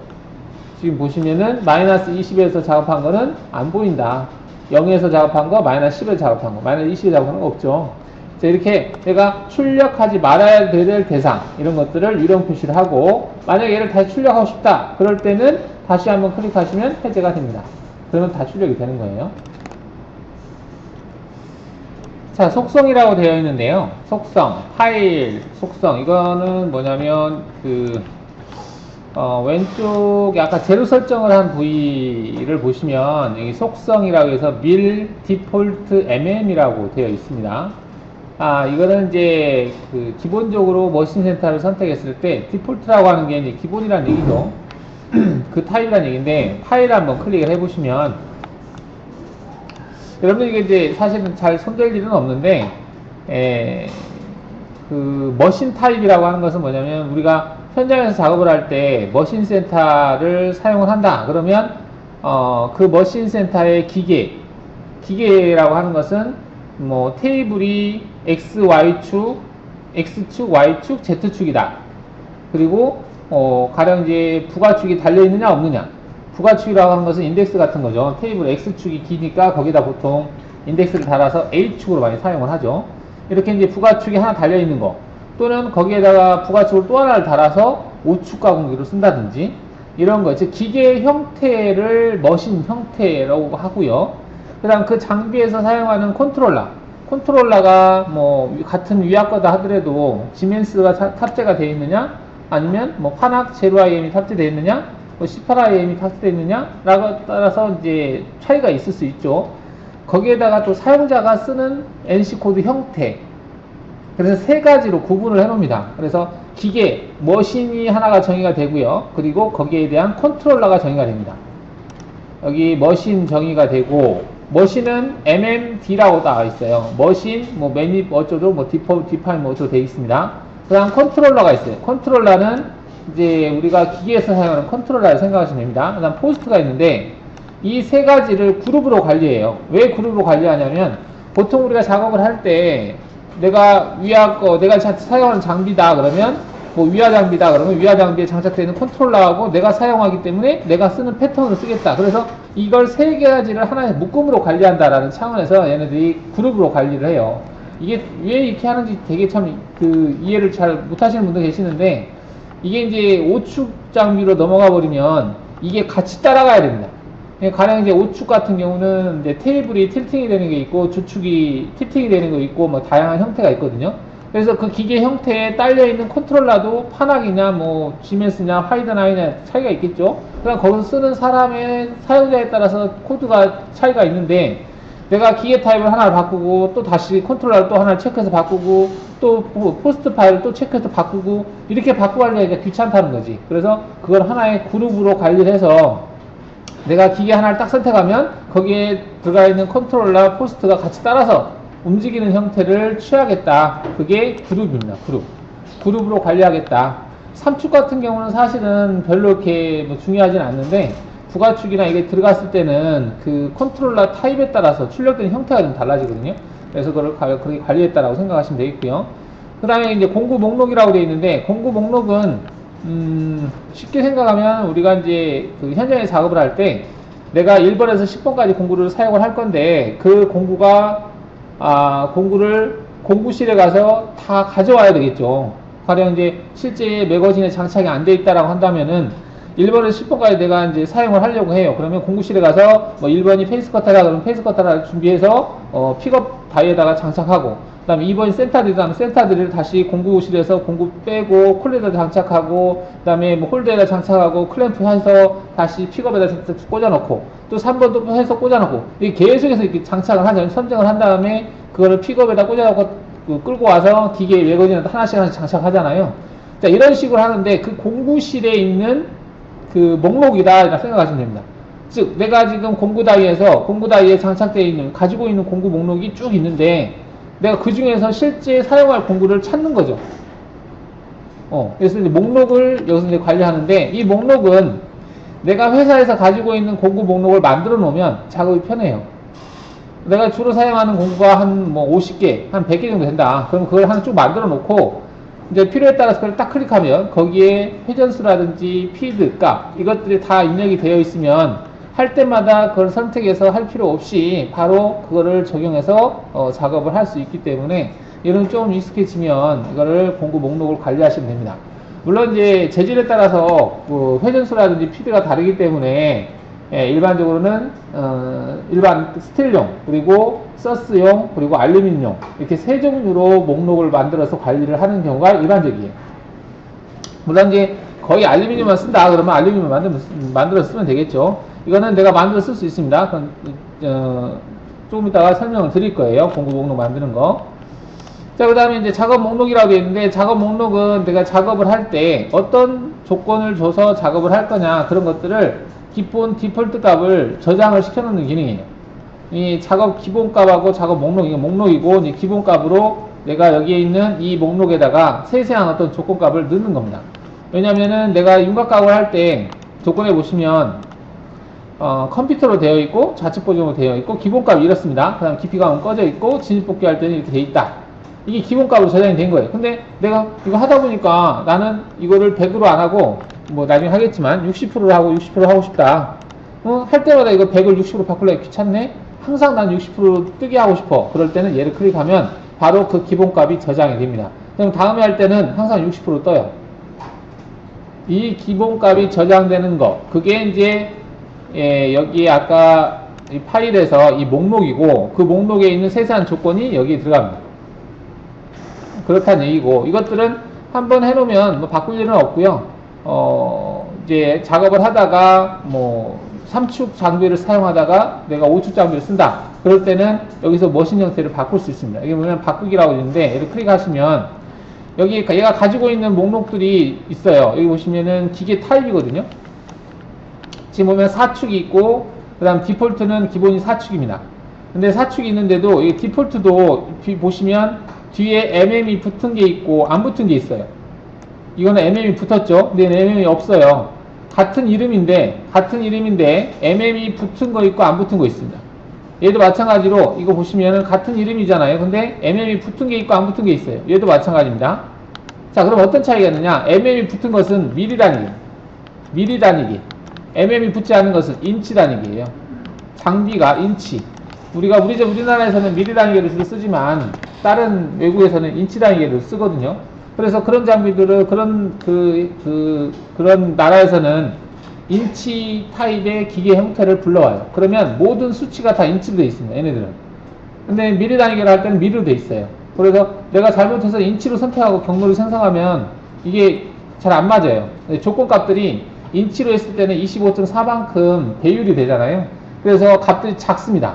지금 보시면은 마이너스 20에서 작업한 거는 안 보인다. 0에서 작업한 거, 마이너스 10에서 작업한 거, 마이너스 20에서 작업한 거 없죠. 자, 이렇게 내가 출력하지 말아야 될 대상, 이런 것들을 유령 표시를 하고, 만약에 얘를 다시 출력하고 싶다. 그럴 때는 다시 한번 클릭하시면 해제가 됩니다. 그러면 다 출력이 되는 거예요. 자, 속성이라고 되어 있는데요. 속성, 파일, 속성. 이거는 뭐냐면, 왼쪽에 아까 재료 설정을 한 부위를 보시면, 여기 속성이라고 해서 밀 디폴트 mm이라고 되어 있습니다. 이거는 이제, 기본적으로 머신 센터를 선택했을 때, 디폴트라고 하는 게 이제 기본이라는 얘기죠. 그 타입이라는 얘기인데, 파일 한번 클릭을 해보시면, 여러분들 이게 이제 사실은 잘 손댈 일은 없는데, 머신 타입이라고 하는 것은 뭐냐면, 우리가 현장에서 작업을 할 때 머신 센터를 사용을 한다. 그러면, 그 머신 센터의 기계라고 하는 것은, 뭐, 테이블이 X, Y축, X축, Y축, Z축이다. 그리고, 가령 이제 부가축이 달려있느냐, 없느냐. 부가축이라고 하는 것은 인덱스 같은 거죠. 테이블 X축이 기니까 거기다 보통 인덱스를 달아서 A축으로 많이 사용을 하죠. 이렇게 이제 부가축이 하나 달려있는 거. 또는 거기에다가 부가축을 또 하나를 달아서 O축 가공기로 쓴다든지. 이런 거. 즉, 기계 형태를 머신 형태라고 하고요. 그 다음 그 장비에서 사용하는 컨트롤러가 뭐 같은 위아 거다 하더라도 지멘스가 탑재가 되어 있느냐 아니면 뭐 파낙 제로IM이 탑재되어 있느냐 뭐 C8IM이 탑재되어 있느냐라고 따라서 이제 차이가 있을 수 있죠. 거기에다가 또 사용자가 쓰는 NC코드 형태, 그래서 세 가지로 구분을 해 놓습니다. 그래서 기계, 머신이 하나가 정의가 되고요. 그리고 거기에 대한 컨트롤러가 정의가 됩니다. 여기 머신 정의가 되고, 머신은 MMD라고 나와 있어요. 머신, 뭐 매닙 어쩌고, 뭐 디파인 뭐 어쩌고 되어 있습니다. 그 다음 컨트롤러가 있어요. 컨트롤러는 이제 우리가 기계에서 사용하는 컨트롤러를 생각하시면 됩니다. 그 다음 포스트가 있는데, 이 세 가지를 그룹으로 관리해요. 왜 그룹으로 관리하냐면, 보통 우리가 작업을 할 때, 내가 사용하는 장비다 그러면, 뭐 위아 장비다 그러면 위아 장비에 장착되어 있는 컨트롤러하고 내가 사용하기 때문에 내가 쓰는 패턴을 쓰겠다. 그래서 이걸 세 가지를 하나의 묶음으로 관리한다라는 차원에서 얘네들이 그룹으로 관리를 해요. 이게 왜 이렇게 하는지 되게 참 이해를 잘 못하시는 분도 계시는데, 이게 이제 5축 장비로 넘어가 버리면 이게 같이 따라가야 됩니다. 가령 이제 5축 같은 경우는 이제 테이블이 틸팅이 되는 게 있고 주축이 틸팅이 되는 거 있고 뭐 다양한 형태가 있거든요. 그래서 그 기계 형태에 딸려있는 컨트롤러도 파낙이냐 뭐 지멘스냐 화이드나이냐 차이가 있겠죠. 그럼 거기서 쓰는 사람의 사용자에 따라서 코드가 차이가 있는데, 내가 기계 타입을 하나를 바꾸고 또 다시 컨트롤러를 또 하나를 체크해서 바꾸고 또 포스트 파일을 또 체크해서 바꾸고 이렇게 바꾸고 하려니까 귀찮다는 거지. 그래서 그걸 하나의 그룹으로 관리를 해서 내가 기계 하나를 딱 선택하면 거기에 들어가 있는 컨트롤러 포스트가 같이 따라서 움직이는 형태를 취하겠다. 그게 그룹입니다. 그룹으로 관리하겠다. 3축 같은 경우는 사실은 별로 이렇게 뭐 중요하진 않는데, 부가축이나 이게 들어갔을 때는 그 컨트롤러 타입에 따라서 출력되는 형태가 좀 달라지거든요. 그래서 그걸 그렇게 관리했다라고 생각하시면 되겠고요. 그 다음에 이제 공구 목록이라고 되어 있는데, 공구 목록은 쉽게 생각하면 우리가 이제 그 현장에 작업을 할 때 내가 1번에서 10번까지 공구를 사용을 할 건데, 그 공구가 공구를 공구실에 가서 다 가져와야 되겠죠. 가령 이제 실제 매거진에 장착이 안 돼 있다라고 한다면은 1번에서 10번까지 내가 이제 사용을 하려고 해요. 그러면 공구실에 가서 뭐 1번이 페이스커터라 그러면 페이스커터를 준비해서 픽업 다이에다가 장착하고, 그 다음에 2번이 센터드리라면 센터드리를 다시 공구실에서 공구 빼고 콜레에다 장착하고, 그 다음에 뭐 홀더에다 장착하고 클램프 해서 다시 픽업에다 꽂아놓고, 또 3번도 해서 꽂아놓고, 이게 계속해서 이렇게 장착을 하죠. 선정을 한 다음에 그거를 픽업에다 꽂아놓고 끌고 와서 기계에 매거진에 하나씩 장착하잖아요. 자, 이런 식으로 하는데, 그 공구실에 있는 그 목록이다 라고 생각하시면 됩니다. 즉, 내가 지금 공구 다이에 장착되어 있는, 가지고 있는 공구 목록이 쭉 있는데, 내가 그 중에서 실제 사용할 공구를 찾는 거죠. 그래서 이제 목록을 여기서 이제 관리하는데, 이 목록은 내가 회사에서 가지고 있는 공구 목록을 만들어 놓으면 작업이 편해요. 내가 주로 사용하는 공구가 한 뭐 50개, 한 100개 정도 된다. 그럼 그걸 하나 쭉 만들어 놓고, 이제 필요에 따라서 그걸 딱 클릭하면 거기에 회전수라든지 피드 값, 이것들이 다 입력이 되어 있으면 할 때마다 그걸 선택해서 할 필요 없이 바로 그거를 적용해서 작업을 할 수 있기 때문에 이런 좀 익숙해지면 이거를 공구 목록을 관리하시면 됩니다. 물론 이제 재질에 따라서 그 회전수라든지 피드가 다르기 때문에 일반적으로는 일반 스틸용 그리고 서스용 그리고 알루미늄용 이렇게 세 종류로 목록을 만들어서 관리를 하는 경우가 일반적이에요. 물론 이제 거의 알루미늄만 쓴다 그러면 알루미늄 만들어서 쓰면 되겠죠. 이거는 내가 만들어 쓸 수 있습니다. 그건 조금 이따가 설명을 드릴 거예요. 공구 목록 만드는 거. 자, 그 다음에 이제 작업 목록이라고 되어 있는데, 작업 목록은 내가 작업을 할 때 어떤 조건을 줘서 작업을 할 거냐, 그런 것들을 기본 디폴트 값을 저장을 시켜놓는 기능이에요. 이 작업 기본 값하고 작업 목록, 이게 목록이고, 이제 기본 값으로 내가 여기에 있는 이 목록에다가 세세한 어떤 조건 값을 넣는 겁니다. 왜냐면은 내가 윤곽각을 할 때 조건에 보시면, 컴퓨터로 되어 있고, 좌측 보정으로 되어 있고, 기본 값이 이렇습니다. 그 다음 깊이감은 꺼져 있고, 진입 복귀할 때는 이렇게 되어 있다. 이게 기본값으로 저장이 된 거예요. 근데 내가 이거 하다 보니까 나는 이거를 100으로 안 하고 뭐 나중에 하겠지만 60%로 하고 60% 하고 싶다. 할 때마다 이거 100을 60으로 바꾸려니 귀찮네? 항상 난 60%로 뜨게 하고 싶어. 그럴 때는 얘를 클릭하면 바로 그 기본값이 저장이 됩니다. 그럼 다음에 할 때는 항상 60% 떠요. 이 기본값이 저장되는 거, 그게 이제 여기에 아까 이 파일에서 이 목록이고 그 목록에 있는 세세한 조건이 여기에 들어갑니다. 그렇다는 얘기고, 이것들은 한번 해놓으면 뭐 바꿀 일은 없고요. 이제 작업을 하다가 뭐 3축 장비를 사용하다가 내가 5축 장비를 쓴다. 그럴 때는 여기서 머신 형태를 바꿀 수 있습니다. 여기 보면 바꾸기라고 있는데 얘를 클릭하시면 여기 얘가 가지고 있는 목록들이 있어요. 여기 보시면은 기계 타입이거든요. 지금 보면 4축이 있고 그 다음 디폴트는 기본이 4축입니다. 근데 4축이 있는데도 이 디폴트도 보시면 뒤에 MM이 붙은 게 있고 안 붙은 게 있어요. 이거는 MM이 붙었죠. 근데 MM이 없어요. 같은 이름인데 MM이 붙은 거 있고 안 붙은 거 있습니다. 얘도 마찬가지로 이거 보시면은 같은 이름이잖아요. 근데 MM이 붙은 게 있고 안 붙은 게 있어요. 얘도 마찬가지입니다. 자, 그럼 어떤 차이가 있느냐? MM이 붙은 것은 미리 단위기. MM이 붙지 않은 것은 인치 단위기예요. 장비가 인치. 우리나라에서는 미리 단위계를 주로 쓰지만 다른 외국에서는 인치 단위계를 쓰거든요. 그래서 그런 장비들을 그런 나라에서는 인치 타입의 기계 형태를 불러와요. 그러면 모든 수치가 다 인치로 되어 있습니다. 얘네들은. 근데 미리 단위계를 할 때는 미리로 되어 있어요. 그래서 내가 잘못해서 인치로 선택하고 경로를 생성하면 이게 잘 안 맞아요. 조건 값들이 인치로 했을 때는 25.4만큼 배율이 되잖아요. 그래서 값들이 작습니다.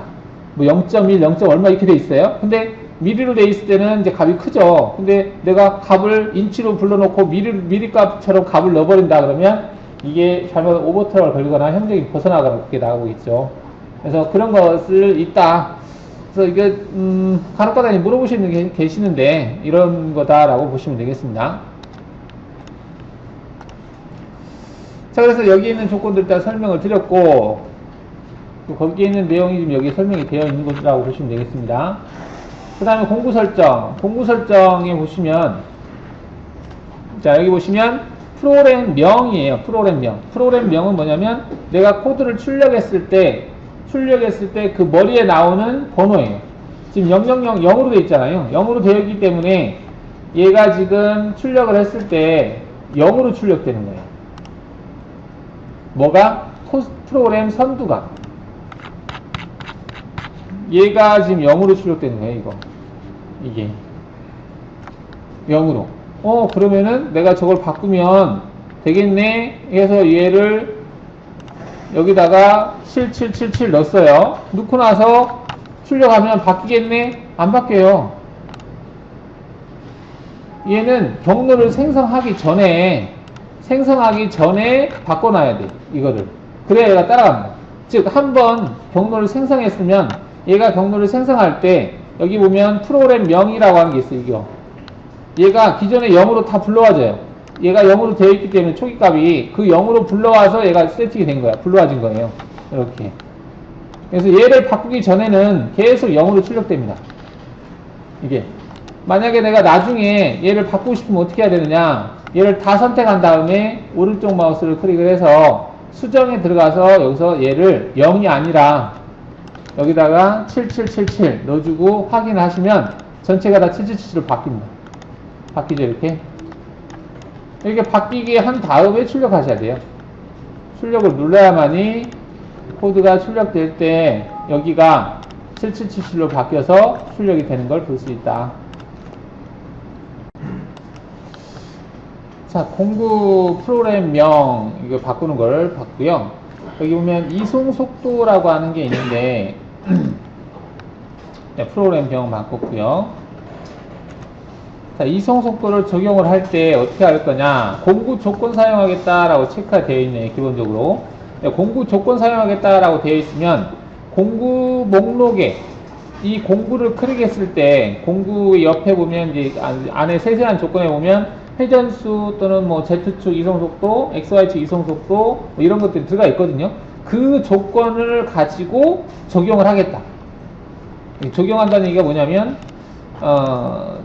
뭐 0.1, 0. 얼마 이렇게 돼 있어요. 근데 미리로 돼 있을 때는 이제 값이 크죠. 근데 내가 값을 인치로 불러놓고 미리 값처럼 값을 넣어버린다 그러면 이게 잘못 오버트롤 걸리거나 현적이 벗어나거나 그렇게 나가고 있죠. 그래서 그런 것을 있다. 그래서 이게 간혹가다 물어보시는 게 계시는데 이런 거다라고 보시면 되겠습니다. 자, 그래서 여기 있는 조건들 일단 설명을 드렸고 거기에 있는 내용이 지금 여기 설명이 되어 있는 것이라고 보시면 되겠습니다. 그 다음에 공구 설정에 보시면, 자, 여기 보시면 프로그램명이에요. 프로그램명은 뭐냐면 내가 코드를 출력했을 때 그 머리에 나오는 번호예요. 지금 000으로 되어 있잖아요. 0으로 되어 있기 때문에 얘가 지금 출력을 했을 때 0으로 출력되는 거예요. 뭐가? 프로그램 선두가. 얘가 지금 0으로 출력되는 거예요, 이게. 0으로. 그러면은 내가 저걸 바꾸면 되겠네 해서 얘를 여기다가 7777 넣었어요. 넣고 나서 출력하면 바뀌겠네? 안 바뀌어요. 얘는 경로를 생성하기 전에 바꿔놔야 돼, 이거를. 그래야 얘가 따라갑니다. 즉, 한번 경로를 생성했으면 얘가 경로를 생성할 때 여기 보면 프로그램명이라고 하는 게 있어요. 이거. 얘가 기존에 0으로 다 불러와져요. 얘가 0으로 되어 있기 때문에 초기값이 그 0으로 불러와서 얘가 세팅이 된 거야. 불러와진 거예요. 이렇게. 그래서 얘를 바꾸기 전에는 계속 0으로 출력됩니다. 이게. 만약에 내가 나중에 얘를 바꾸고 싶으면 어떻게 해야 되느냐? 얘를 다 선택한 다음에 오른쪽 마우스를 클릭을 해서 수정에 들어가서 여기서 얘를 0이 아니라 여기다가 7777 넣어주고 확인하시면 전체가 다 7777로 바뀝니다. 바뀌죠, 이렇게. 이렇게 바뀌게 한 다음에 출력하셔야 돼요. 출력을 눌러야만이 코드가 출력될 때 여기가 7777로 바뀌어서 출력이 되는 걸 볼 수 있다. 자, 공구 프로그램명 이거 바꾸는 걸 봤고요. 여기 보면 이송 속도라고 하는 게 있는데 네, 프로그램명 바꿨고요. 자, 이송 속도를 적용을 할 때 어떻게 할 거냐? 공구 조건 사용하겠다라고 체크가 되어 있네, 기본적으로. 네, 공구 조건 사용하겠다라고 되어 있으면 공구 목록에 이 공구를 클릭했을 때 공구 옆에 보면 이제 안에 세세한 조건에 보면 회전수 또는 뭐 Z축 이송속도, XY축 이송속도 뭐 이런 것들이 들어가 있거든요. 그 조건을 가지고 적용을 하겠다. 적용한다는 얘기가 뭐냐면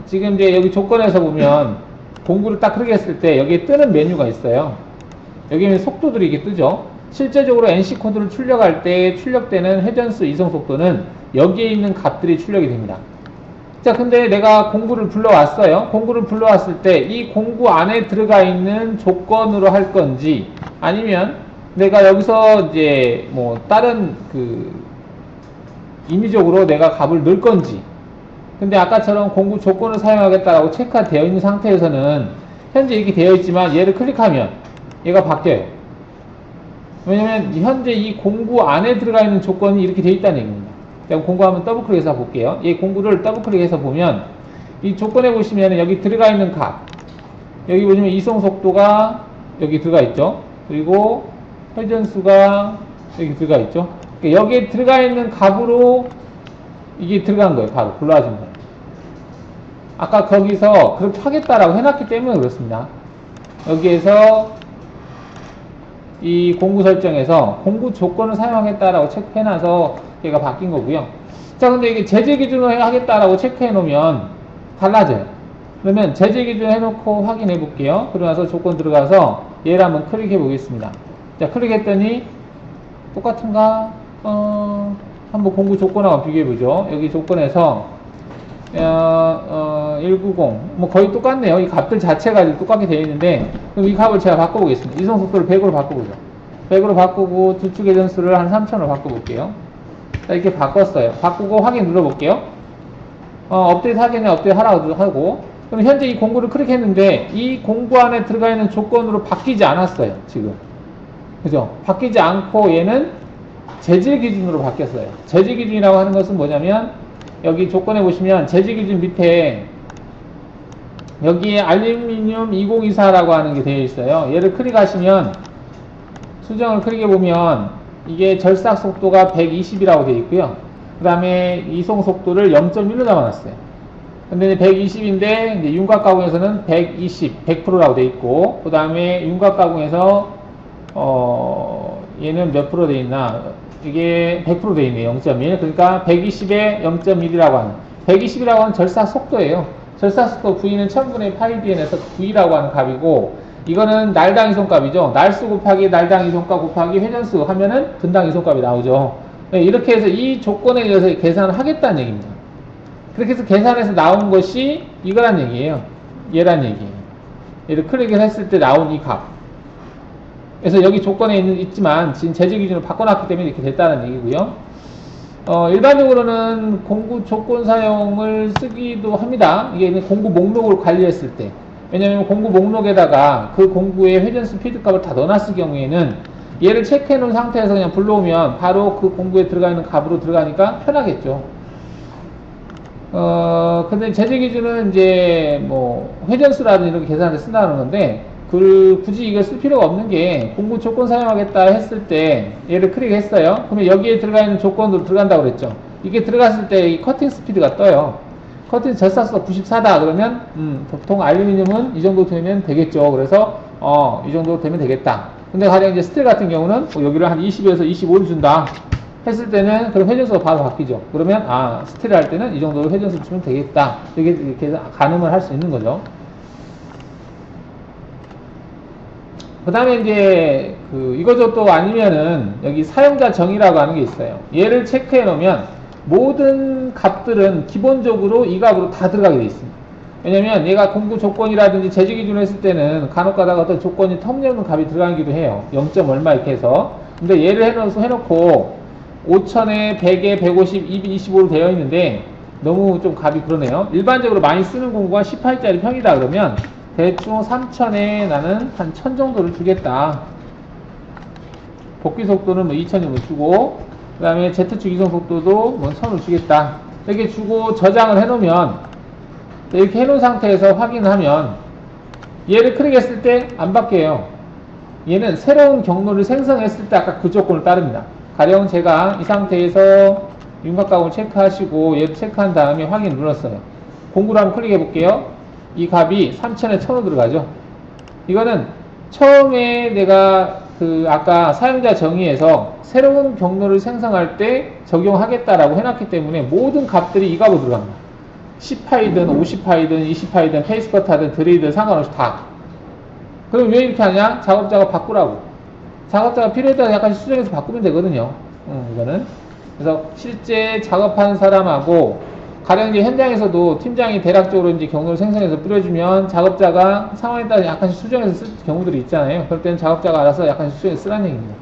지금 이제 여기 조건에서 보면 공구를 딱 클릭했을 때 여기에 뜨는 메뉴가 있어요. 여기는 속도들이 이렇게 뜨죠. 실제적으로 NC 코드를 출력할 때 출력되는 회전수 이송속도는 여기에 있는 값들이 출력이 됩니다. 자, 근데 내가 공구를 불러왔어요. 공구를 불러왔을 때 이 공구 안에 들어가 있는 조건으로 할 건지 아니면 내가 여기서 이제 뭐 다른 임의적으로 내가 값을 넣을 건지. 근데 아까처럼 공구 조건을 사용하겠다라고 체크가 되어 있는 상태에서는 현재 이렇게 되어 있지만 얘를 클릭하면 얘가 바뀌어요. 왜냐면 현재 이 공구 안에 들어가 있는 조건이 이렇게 되어 있다는 얘기입니다. 제가 공구 한번 더블 클릭해서 볼게요. 이 공구를 더블 클릭해서 보면 이 조건에 보시면 여기 들어가 있는 값, 여기 보시면 이송 속도가 여기 들어가 있죠. 그리고 회전수가 여기 들어가 있죠. 그러니까 여기에 들어가 있는 값으로 이게 들어간 거예요. 바로 불러와준 거예요. 아까 거기서 그렇게 하겠다라고 해놨기 때문에 그렇습니다. 여기에서 이 공구 설정에서 공구 조건을 사용하겠다라고 체크해놔서 얘가 바뀐 거고요. 자, 근데 이게 제재 기준으로 하겠다라고 체크해 놓으면 달라져요. 그러면 제재 기준 해놓고 확인해 볼게요. 그러고 나서 조건 들어가서 얘를 한번 클릭해 보겠습니다. 자, 클릭했더니 똑같은가? 한번 공구 조건하고 비교해 보죠. 여기 조건에서 190 뭐 거의 똑같네요. 이 값들 자체가 똑같게 되어 있는데 그럼 이 값을 제가 바꿔보겠습니다. 이송 속도를 100으로 바꿔보죠. 100으로 바꾸고 주축 회전수를 한 3000으로 바꿔볼게요. 자, 이렇게 바꿨어요. 바꾸고 확인 눌러볼게요. 업데이트 하겠네. 업데이트 하라고 하고. 그럼 현재 이 공구를 클릭했는데 이 공구 안에 들어가 있는 조건으로 바뀌지 않았어요. 지금. 그죠? 바뀌지 않고 얘는 재질 기준으로 바뀌었어요. 재질 기준이라고 하는 것은 뭐냐면 여기 조건에 보시면 재질 기준 밑에 여기에 알루미늄 2024라고 하는 게 되어 있어요. 얘를 클릭하시면 수정을 클릭해 보면 이게 절삭 속도가 120이라고 되어 있고요. 그 다음에 이송 속도를 0.1로 잡아놨어요. 근데 120인데 이제 윤곽 가공에서는 120, 100%라고 되어 있고, 그 다음에 윤곽 가공에서 얘는 몇 프로 되어 있나? 이게 100% 되어 있네요. 0.1. 그러니까 120에 0.1이라고 하는 120이라고 하는 절삭 속도예요. 절삭 속도 V는 1000분의 파이비엔에서 V라고 하는 값이고, 이거는 날당 이송값이죠. 날수 곱하기 날당 이송값 곱하기 회전수 하면은 분당 이송값이 나오죠. 이렇게 해서 이 조건에 의해서 계산을 하겠다는 얘기입니다. 그렇게 해서 계산해서 나온 것이 이거란 얘기예요. 얘란 얘기예요. 얘를 클릭을 했을 때 나온 이 값. 그래서 여기 조건에 있지만 지금 제재 기준을 바꿔놨기 때문에 이렇게 됐다는 얘기고요. 일반적으로는 공구 조건 사용을 쓰기도 합니다. 이게 공구 목록을 관리했을 때. 왜냐하면 공구 목록에다가 그 공구의 회전수 필드 값을 다 넣어놨을 경우에는 얘를 체크해 놓은 상태에서 그냥 불러오면 바로 그 공구에 들어가 있는 값으로 들어가니까 편하겠죠. 근데 제재 기준은 이제 뭐 회전수라든지 이렇게 계산을 쓴다는 건데 굳이 이걸 쓸 필요가 없는 게 공구 조건 사용하겠다 했을 때 얘를 클릭했어요. 그러면 여기에 들어가 있는 조건으로 들어간다고 그랬죠. 이게 들어갔을 때 이 커팅 스피드가 떠요. 커팅 절삭수가 94다 그러면 보통 알루미늄은 이 정도 되면 되겠죠. 그래서 이 정도 되면 되겠다. 근데 가령 이제 스틸 같은 경우는 여기를 한 20에서 25를 준다 했을 때는 그럼 회전수가 바로 바뀌죠. 그러면 스틸을 할 때는 이 정도로 회전수 주면 되겠다. 이렇게 가늠을 할 수 있는 거죠. 그 다음에 이제 이거저것 아니면은 여기 사용자 정의라고 하는 게 있어요. 얘를 체크해 놓으면 모든 값들은 기본적으로 이 값으로 다 들어가게 돼 있습니다. 왜냐면 얘가 공구 조건이라든지 제재 기준으로 했을 때는 간혹 가다가 어떤 조건이 터무니없는 값이 들어가기도 해요. 0. 얼마 이렇게 해서. 근데 얘를 해놓고 5000에 100에 150, 225로 되어 있는데 너무 좀 값이 그러네요. 일반적으로 많이 쓰는 공구가 18짜리 평이다 그러면 대충 3000에 나는 한 1000 정도를 주겠다. 복귀 속도는 뭐 2000을 주고, 그 다음에 Z축 이송 속도도 뭐 1000을 주겠다. 이렇게 주고 저장을 해놓으면, 이렇게 해놓은 상태에서 확인을 하면, 얘를 크게 했을 때 안 바뀌어요. 얘는 새로운 경로를 생성했을 때 아까 그 조건을 따릅니다. 가령 제가 이 상태에서 윤곽각을 체크하시고, 얘를 체크한 다음에 확인 눌렀어요. 공구를 한번 클릭해 볼게요. 이 값이 3000에 1000으로 들어가죠. 이거는 처음에 내가 아까 사용자 정의에서 새로운 경로를 생성할 때 적용하겠다라고 해놨기 때문에 모든 값들이 이 값으로 들어갑니다. 10파이든 50파이든 20파이든 페이스컷하든 드레이든 상관없이 다. 그럼 왜 이렇게 하냐? 작업자가 바꾸라고. 작업자가 필요에 따라 약간씩 수정해서 바꾸면 되거든요. 이거는. 그래서 실제 작업하는 사람하고 가령 이제 현장에서도 팀장이 대략적으로 이제 경로를 생성해서 뿌려주면 작업자가 상황에 따라 약간씩 수정해서 쓸 경우들이 있잖아요. 그럴 때는 작업자가 알아서 약간씩 수정해서 쓰라는 얘기입니다.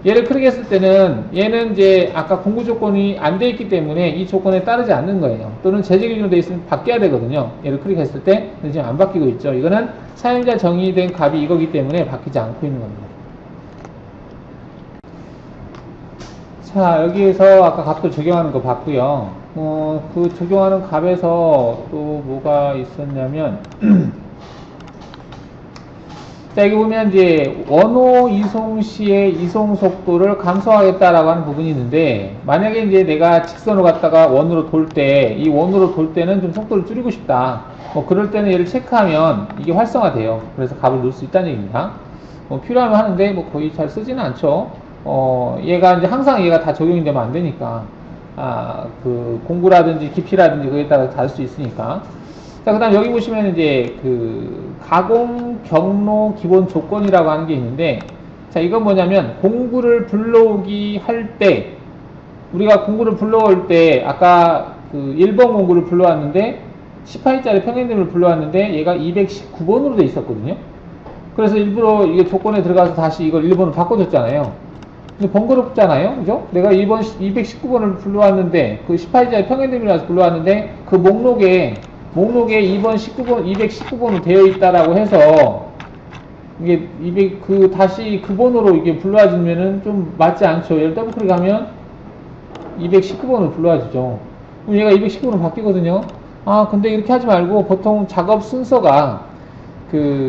얘를 크게 했을 때는 얘는 이제 아까 공구 조건이 안 돼 있기 때문에 이 조건에 따르지 않는 거예요. 또는 제재 기준으로 돼 있으면 바뀌어야 되거든요. 얘를 크게 했을 때. 근데 지금 안 바뀌고 있죠. 이거는 사용자 정의된 값이 이거기 때문에 바뀌지 않고 있는 겁니다. 자, 여기에서 아까 값도 적용하는 거 봤고요. 그 적용하는 값에서 또 뭐가 있었냐면 자, 여기 보면 이제 원호 이송 시의 이송 속도를 감소하겠다라고 하는 부분이 있는데, 만약에 이제 내가 직선으로 갔다가 원으로 돌 때, 이 원으로 돌 때는 좀 속도를 줄이고 싶다. 그럴 때는 얘를 체크하면 이게 활성화돼요. 그래서 값을 넣을 수 있다는 얘기입니다. 필요하면 하는데 거의 잘 쓰지는 않죠. 얘가 이제 항상 얘가 다 적용이 되면 안 되니까. 공구라든지 깊이라든지 그에 따라 다를 수 있으니까. 자, 그 다음 여기 보시면 이제 가공 경로 기본 조건이라고 하는 게 있는데, 자, 이건 뭐냐면 공구를 불러오기 할 때, 우리가 공구를 불러올 때, 아까 1번 공구를 불러왔는데, 18짜리 평행됨을 불러왔는데, 얘가 219번으로 돼 있었거든요. 그래서 일부러 이게 조건에 들어가서 다시 이걸 1번으로 바꿔줬잖아요. 근데 번거롭잖아요. 그죠? 내가 219번을 불러왔는데, 18자의 평행됨이라서 불러왔는데, 그 목록에 2번 19번, 219번으로 되어 있다라고 해서, 이게 다시 그 번호로 이게 불러와주면은 좀 맞지 않죠. 얘를 더블 클릭하면 219번으로 불러와주죠. 그럼 얘가 219번으로 바뀌거든요. 근데 이렇게 하지 말고 보통 작업 순서가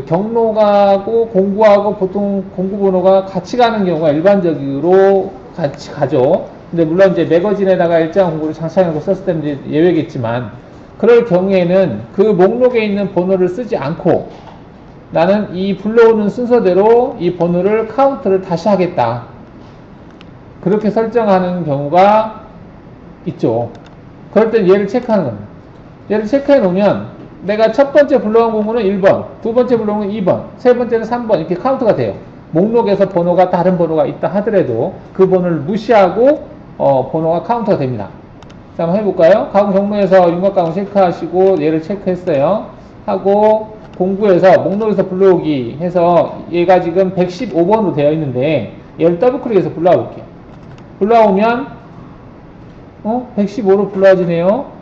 경로가고 공구하고 보통 공구 번호가 같이 가는 경우가 일반적으로 같이 가죠. 근데 물론 이제 매거진에다가 일정 공구를 장착해놓고 썼을 때는 이제 예외겠지만, 그럴 경우에는 그 목록에 있는 번호를 쓰지 않고 나는 이 불러오는 순서대로 이 번호를 카운트를 다시 하겠다. 그렇게 설정하는 경우가 있죠. 그럴 땐 얘를 체크하는 겁니다. 얘를 체크해 놓으면 내가 첫 번째 불러온 공구는 1번, 두 번째 불러온 건 2번, 세 번째는 3번 이렇게 카운트가 돼요. 목록에서 번호가 다른 번호가 있다 하더라도 그 번호를 무시하고 번호가 카운트가 됩니다. 자, 한번 해볼까요? 가공 경로에서 윤곽가공 체크하시고 얘를 체크했어요. 하고 공구에서 목록에서 불러오기 해서 얘가 지금 115번으로 되어 있는데 얘를 더블 클릭해서 불러와 볼게요. 불러오면 115로 불러와지네요.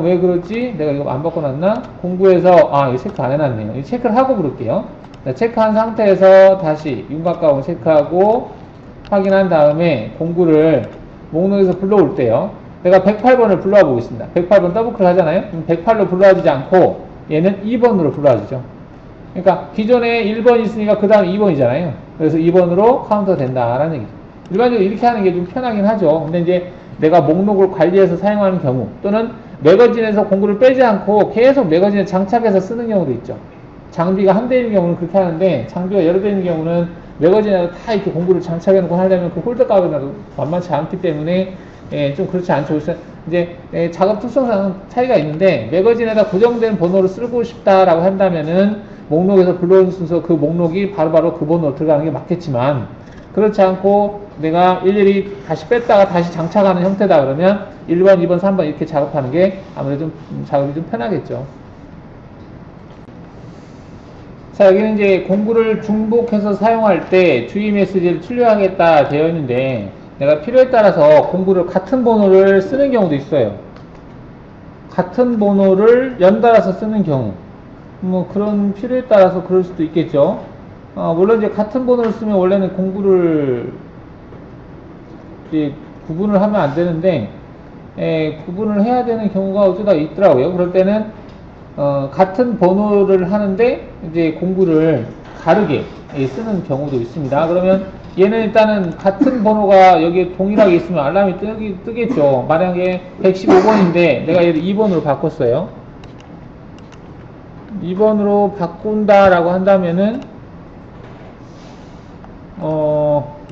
왜 그러지? 내가 이거 안 바꿔놨나? 공구에서 이거 체크 안 해놨네요. 이 체크를 하고 부를게요. 자, 체크한 상태에서 다시 윤곽가공 체크하고 확인한 다음에 공구를 목록에서 불러올 때요. 내가 108번을 불러와 보겠습니다. 108번 더블 클릭 하잖아요. 108로 불러와주지 않고 얘는 2번으로 불러와주죠. 그러니까 기존에 1번 있으니까 그 다음 2번이잖아요. 그래서 2번으로 카운터 된다라는 얘기죠. 일반적으로 이렇게 하는 게 좀 편하긴 하죠. 근데 이제 내가 목록을 관리해서 사용하는 경우, 또는 매거진에서 공구를 빼지 않고 계속 매거진에 장착해서 쓰는 경우도 있죠. 장비가 한 대인 경우는 그렇게 하는데, 장비가 여러 대인 경우는 매거진에 다 이렇게 공구를 장착해 놓고 하려면 그 홀더 값이 만만치 않기 때문에 좀 그렇지 않죠. 그래서 이제 작업 특성상 차이가 있는데, 매거진에다 고정된 번호를 쓰고 싶다라고 한다면은 목록에서 불러온 순서 그 목록이 바로바로 그 번호로 들어가는 게 맞겠지만, 그렇지 않고 내가 일일이 다시 뺐다가 다시 장착하는 형태다 그러면 1번, 2번, 3번 이렇게 작업하는 게 아무래도 작업이 좀 편하겠죠. 자, 여기는 이제 공구를 중복해서 사용할 때 주의 메시지를 출력하겠다 되어 있는데, 내가 필요에 따라서 공구를 같은 번호를 쓰는 경우도 있어요. 같은 번호를 연달아서 쓰는 경우, 뭐 그런 필요에 따라서 그럴 수도 있겠죠. 물론 이제 같은 번호를 쓰면 원래는 공구를 이제 구분을 하면 안 되는데, 구분을 해야 되는 경우가 어쩌다 있더라고요. 그럴 때는 같은 번호를 하는데 이제 공구를 다르게 쓰는 경우도 있습니다. 그러면 얘는 일단은 같은 번호가 여기에 동일하게 있으면 알람이 뜨겠죠. 만약에 115번인데 내가 얘를 2번으로 바꿨어요. 2번으로 바꾼다라고 한다면은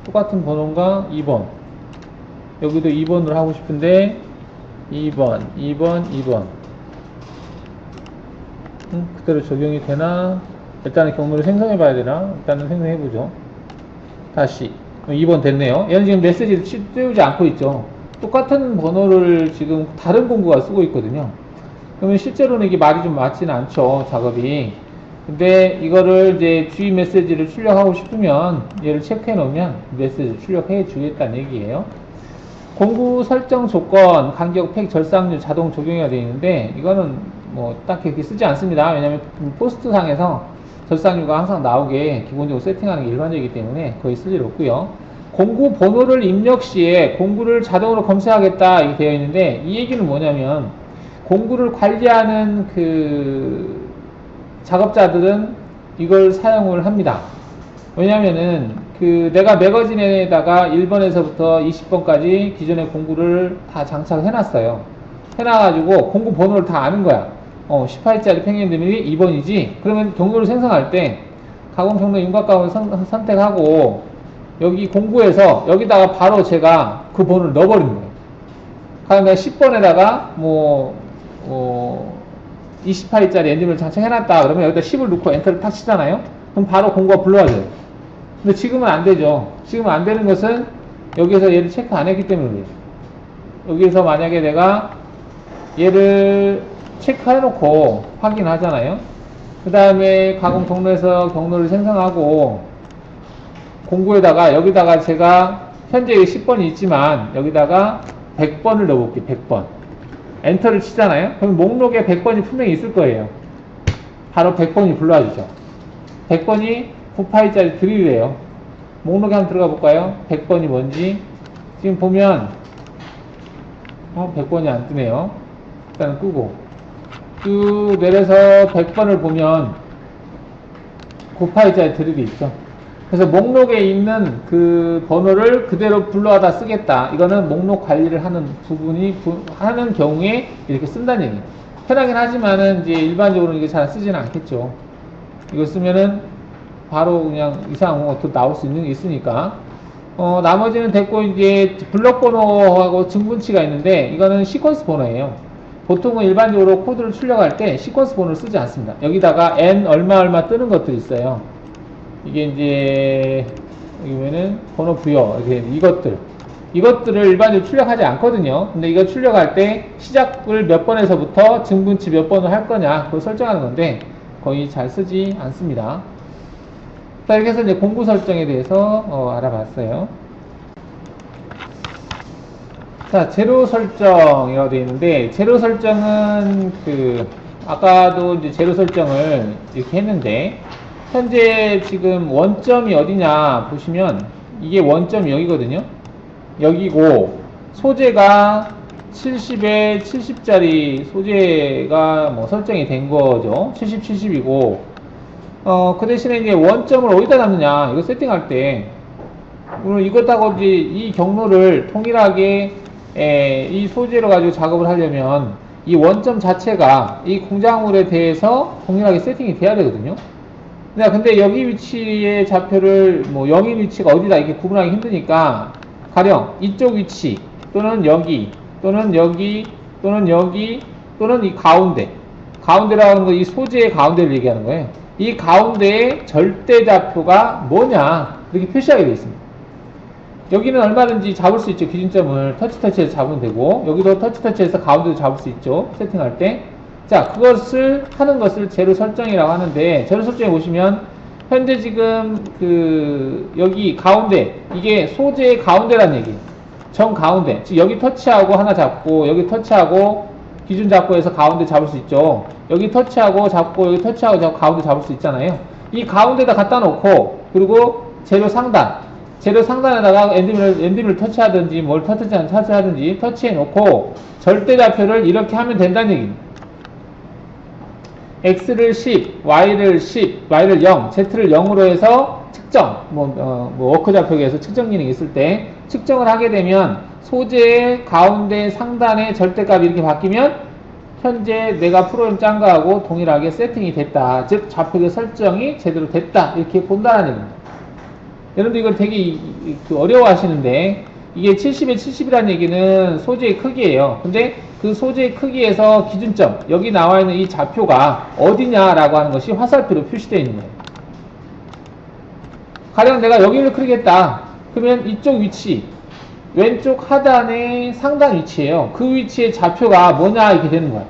똑같은 번호인가? 2번. 여기도 2번으로 하고 싶은데 2번. 그대로 적용이 되나? 일단은 경로를 생성해 봐야 되나? 일단은 생성해 보죠. 다시 2번 됐네요. 얘는 지금 메시지를 띄우지 않고 있죠. 똑같은 번호를 지금 다른 공구가 쓰고 있거든요. 그러면 실제로는 이게 말이 좀 맞지는 않죠, 작업이. 근데 이거를 이제 주의 메시지를 출력하고 싶으면 얘를 체크해 놓으면 메시지를 출력해 주겠다는 얘기예요. 공구 설정 조건, 간격, 팩, 절상률 자동 적용해야 되어 있는데, 이거는 뭐 딱히 그렇게 쓰지 않습니다. 왜냐면 포스트 상에서 절상률가 항상 나오게 기본적으로 세팅하는 게 일반적이기 때문에 거의 쓸 일 없고요. 공구 번호를 입력 시에 공구를 자동으로 검색하겠다 이렇게 되어 있는데, 이 얘기는 뭐냐면 공구를 관리하는 그 작업자들은 이걸 사용을 합니다. 왜냐면은 그 내가 매거진에다가 1번에서부터 20번까지 기존의 공구를 다 장착을 해놨어요. 해놔가지고 공구 번호를 다 아는 거야. 18짜리 팽현드밀이 2번이지. 그러면 경로를 생성할 때 가공 경로 윤곽각을 선택하고 여기 공구에서 여기다가 바로 제가 그 번호를 넣어버리는 거예요. 그러니까 10번에다가 28짜리 엔딩을 장착해놨다 그러면 여기다 10을 넣고 엔터를 탁 치잖아요. 그럼 바로 공구가 불러와줘요. 근데 지금은 안 되죠. 지금은 안 되는 것은 여기에서 얘를 체크 안 했기 때문에 그래요. 여기에서 만약에 내가 얘를 체크해놓고 확인하잖아요. 그 다음에 가공 경로에서 경로를 생성하고 공구에다가 여기다가 제가 현재 10번이 있지만 여기다가 100번을 넣어볼게요. 100번. 엔터를 치잖아요. 그럼 목록에 100번이 분명히 있을 거예요. 바로 100번이 불러와 주죠. 100번이 9파이짜리 드릴이에요. 목록에 한번 들어가 볼까요? 100번이 뭔지. 지금 보면 100번이 안 뜨네요. 일단은 끄고 쭉 내려서 100번을 보면 9파이짜리 드릴이 있죠. 그래서 목록에 있는 그 번호를 그대로 불러와다 쓰겠다. 이거는 목록 관리를 하는 하는 경우에 이렇게 쓴다는 얘기예요. 편하긴 하지만은 이제 일반적으로 이게 잘 쓰지는 않겠죠. 이거 쓰면은 바로 그냥 이상한 것도 나올 수 있는 게 있으니까. 나머지는 됐고, 이제 블럭 번호하고 증분치가 있는데, 이거는 시퀀스 번호예요. 보통은 일반적으로 코드를 출력할 때 시퀀스 번호를 쓰지 않습니다. 여기다가 n 얼마 뜨는 것들이 있어요. 이게 이제, 여기 보면은 번호 부여, 이렇게 이것들을 일반적으로 출력하지 않거든요. 근데 이거 출력할 때 시작을 몇 번에서부터 증분치 몇 번을 할 거냐, 그걸 설정하는 건데, 거의 잘 쓰지 않습니다. 자, 이렇게 해서 이제 공구 설정에 대해서 알아봤어요. 자, 재료 설정이라고 되어 있는데, 재료 설정은 아까도 이제 재료 설정을 이렇게 했는데, 현재 지금 원점이 어디냐 보시면, 이게 원점이 여기거든요. 여기고, 소재가 70에 70짜리 소재가 뭐 설정이 된 거죠. 70, 70이고, 그 대신에 이제 원점을 어디다 놨느냐, 이거 세팅할 때, 물론 이것하고 이제 이 경로를 통일하게, 이 소재로 가지고 작업을 하려면, 이 원점 자체가 이 공작물에 대해서 동일하게 세팅이 돼야 되거든요. 근데 여기 위치의 좌표를, 0인 위치가 어디다 이렇게 구분하기 힘드니까, 가령 이쪽 위치, 또는 여기, 또는 여기, 또는 여기, 또는 이 가운데라는 거, 이 소재의 가운데를 얘기하는 거예요. 이 가운데의 절대좌표가 뭐냐 이렇게 표시하게 되어 있습니다. 여기는 얼마든지 잡을 수 있죠. 기준점을 터치해서 잡으면 되고, 여기도 터치해서 가운데도 잡을 수 있죠. 세팅할 때. 자, 그것을 하는 것을 재료 설정이라고 하는데, 재료 설정에 보시면 현재 지금 여기 가운데, 이게 소재의 가운데라는 얘기예요. 정 가운데. 즉 여기 터치하고 하나 잡고, 여기 터치하고 기준 잡고 해서 가운데 잡을 수 있죠. 여기 터치하고 잡고, 여기 터치하고 잡고 가운데 잡을 수 있잖아요. 이 가운데다 갖다 놓고, 그리고 재료 상단에다가 엔드밀을 터치하든지 뭘 터치하든지 터치해 놓고 절대좌표를 이렇게 하면 된다는 얘기입니다. x를 10, y를 10, y를 0, z를 0으로 해서 측정, 워크 좌표에서 측정 기능이 있을 때 측정을 하게 되면 소재의 가운데 상단의 절대값이 이렇게 바뀌면 현재 내가 프로그램 짠 거하고 동일하게 세팅이 됐다. 즉 좌표의 설정이 제대로 됐다. 이렇게 본다는 얘기입니다. 여러분들 이걸 되게 어려워 하시는데, 이게 70에 70이라는 얘기는 소재의 크기예요. 근데 그 소재의 크기에서 기준점, 여기 나와 있는 이 좌표가 어디냐라고 하는 것이 화살표로 표시되어 있는 거예요. 가령 내가 여기를 클릭했다. 그러면 이쪽 위치, 왼쪽 하단의 상단 위치예요. 그 위치의 좌표가 뭐냐 이렇게 되는 거예요.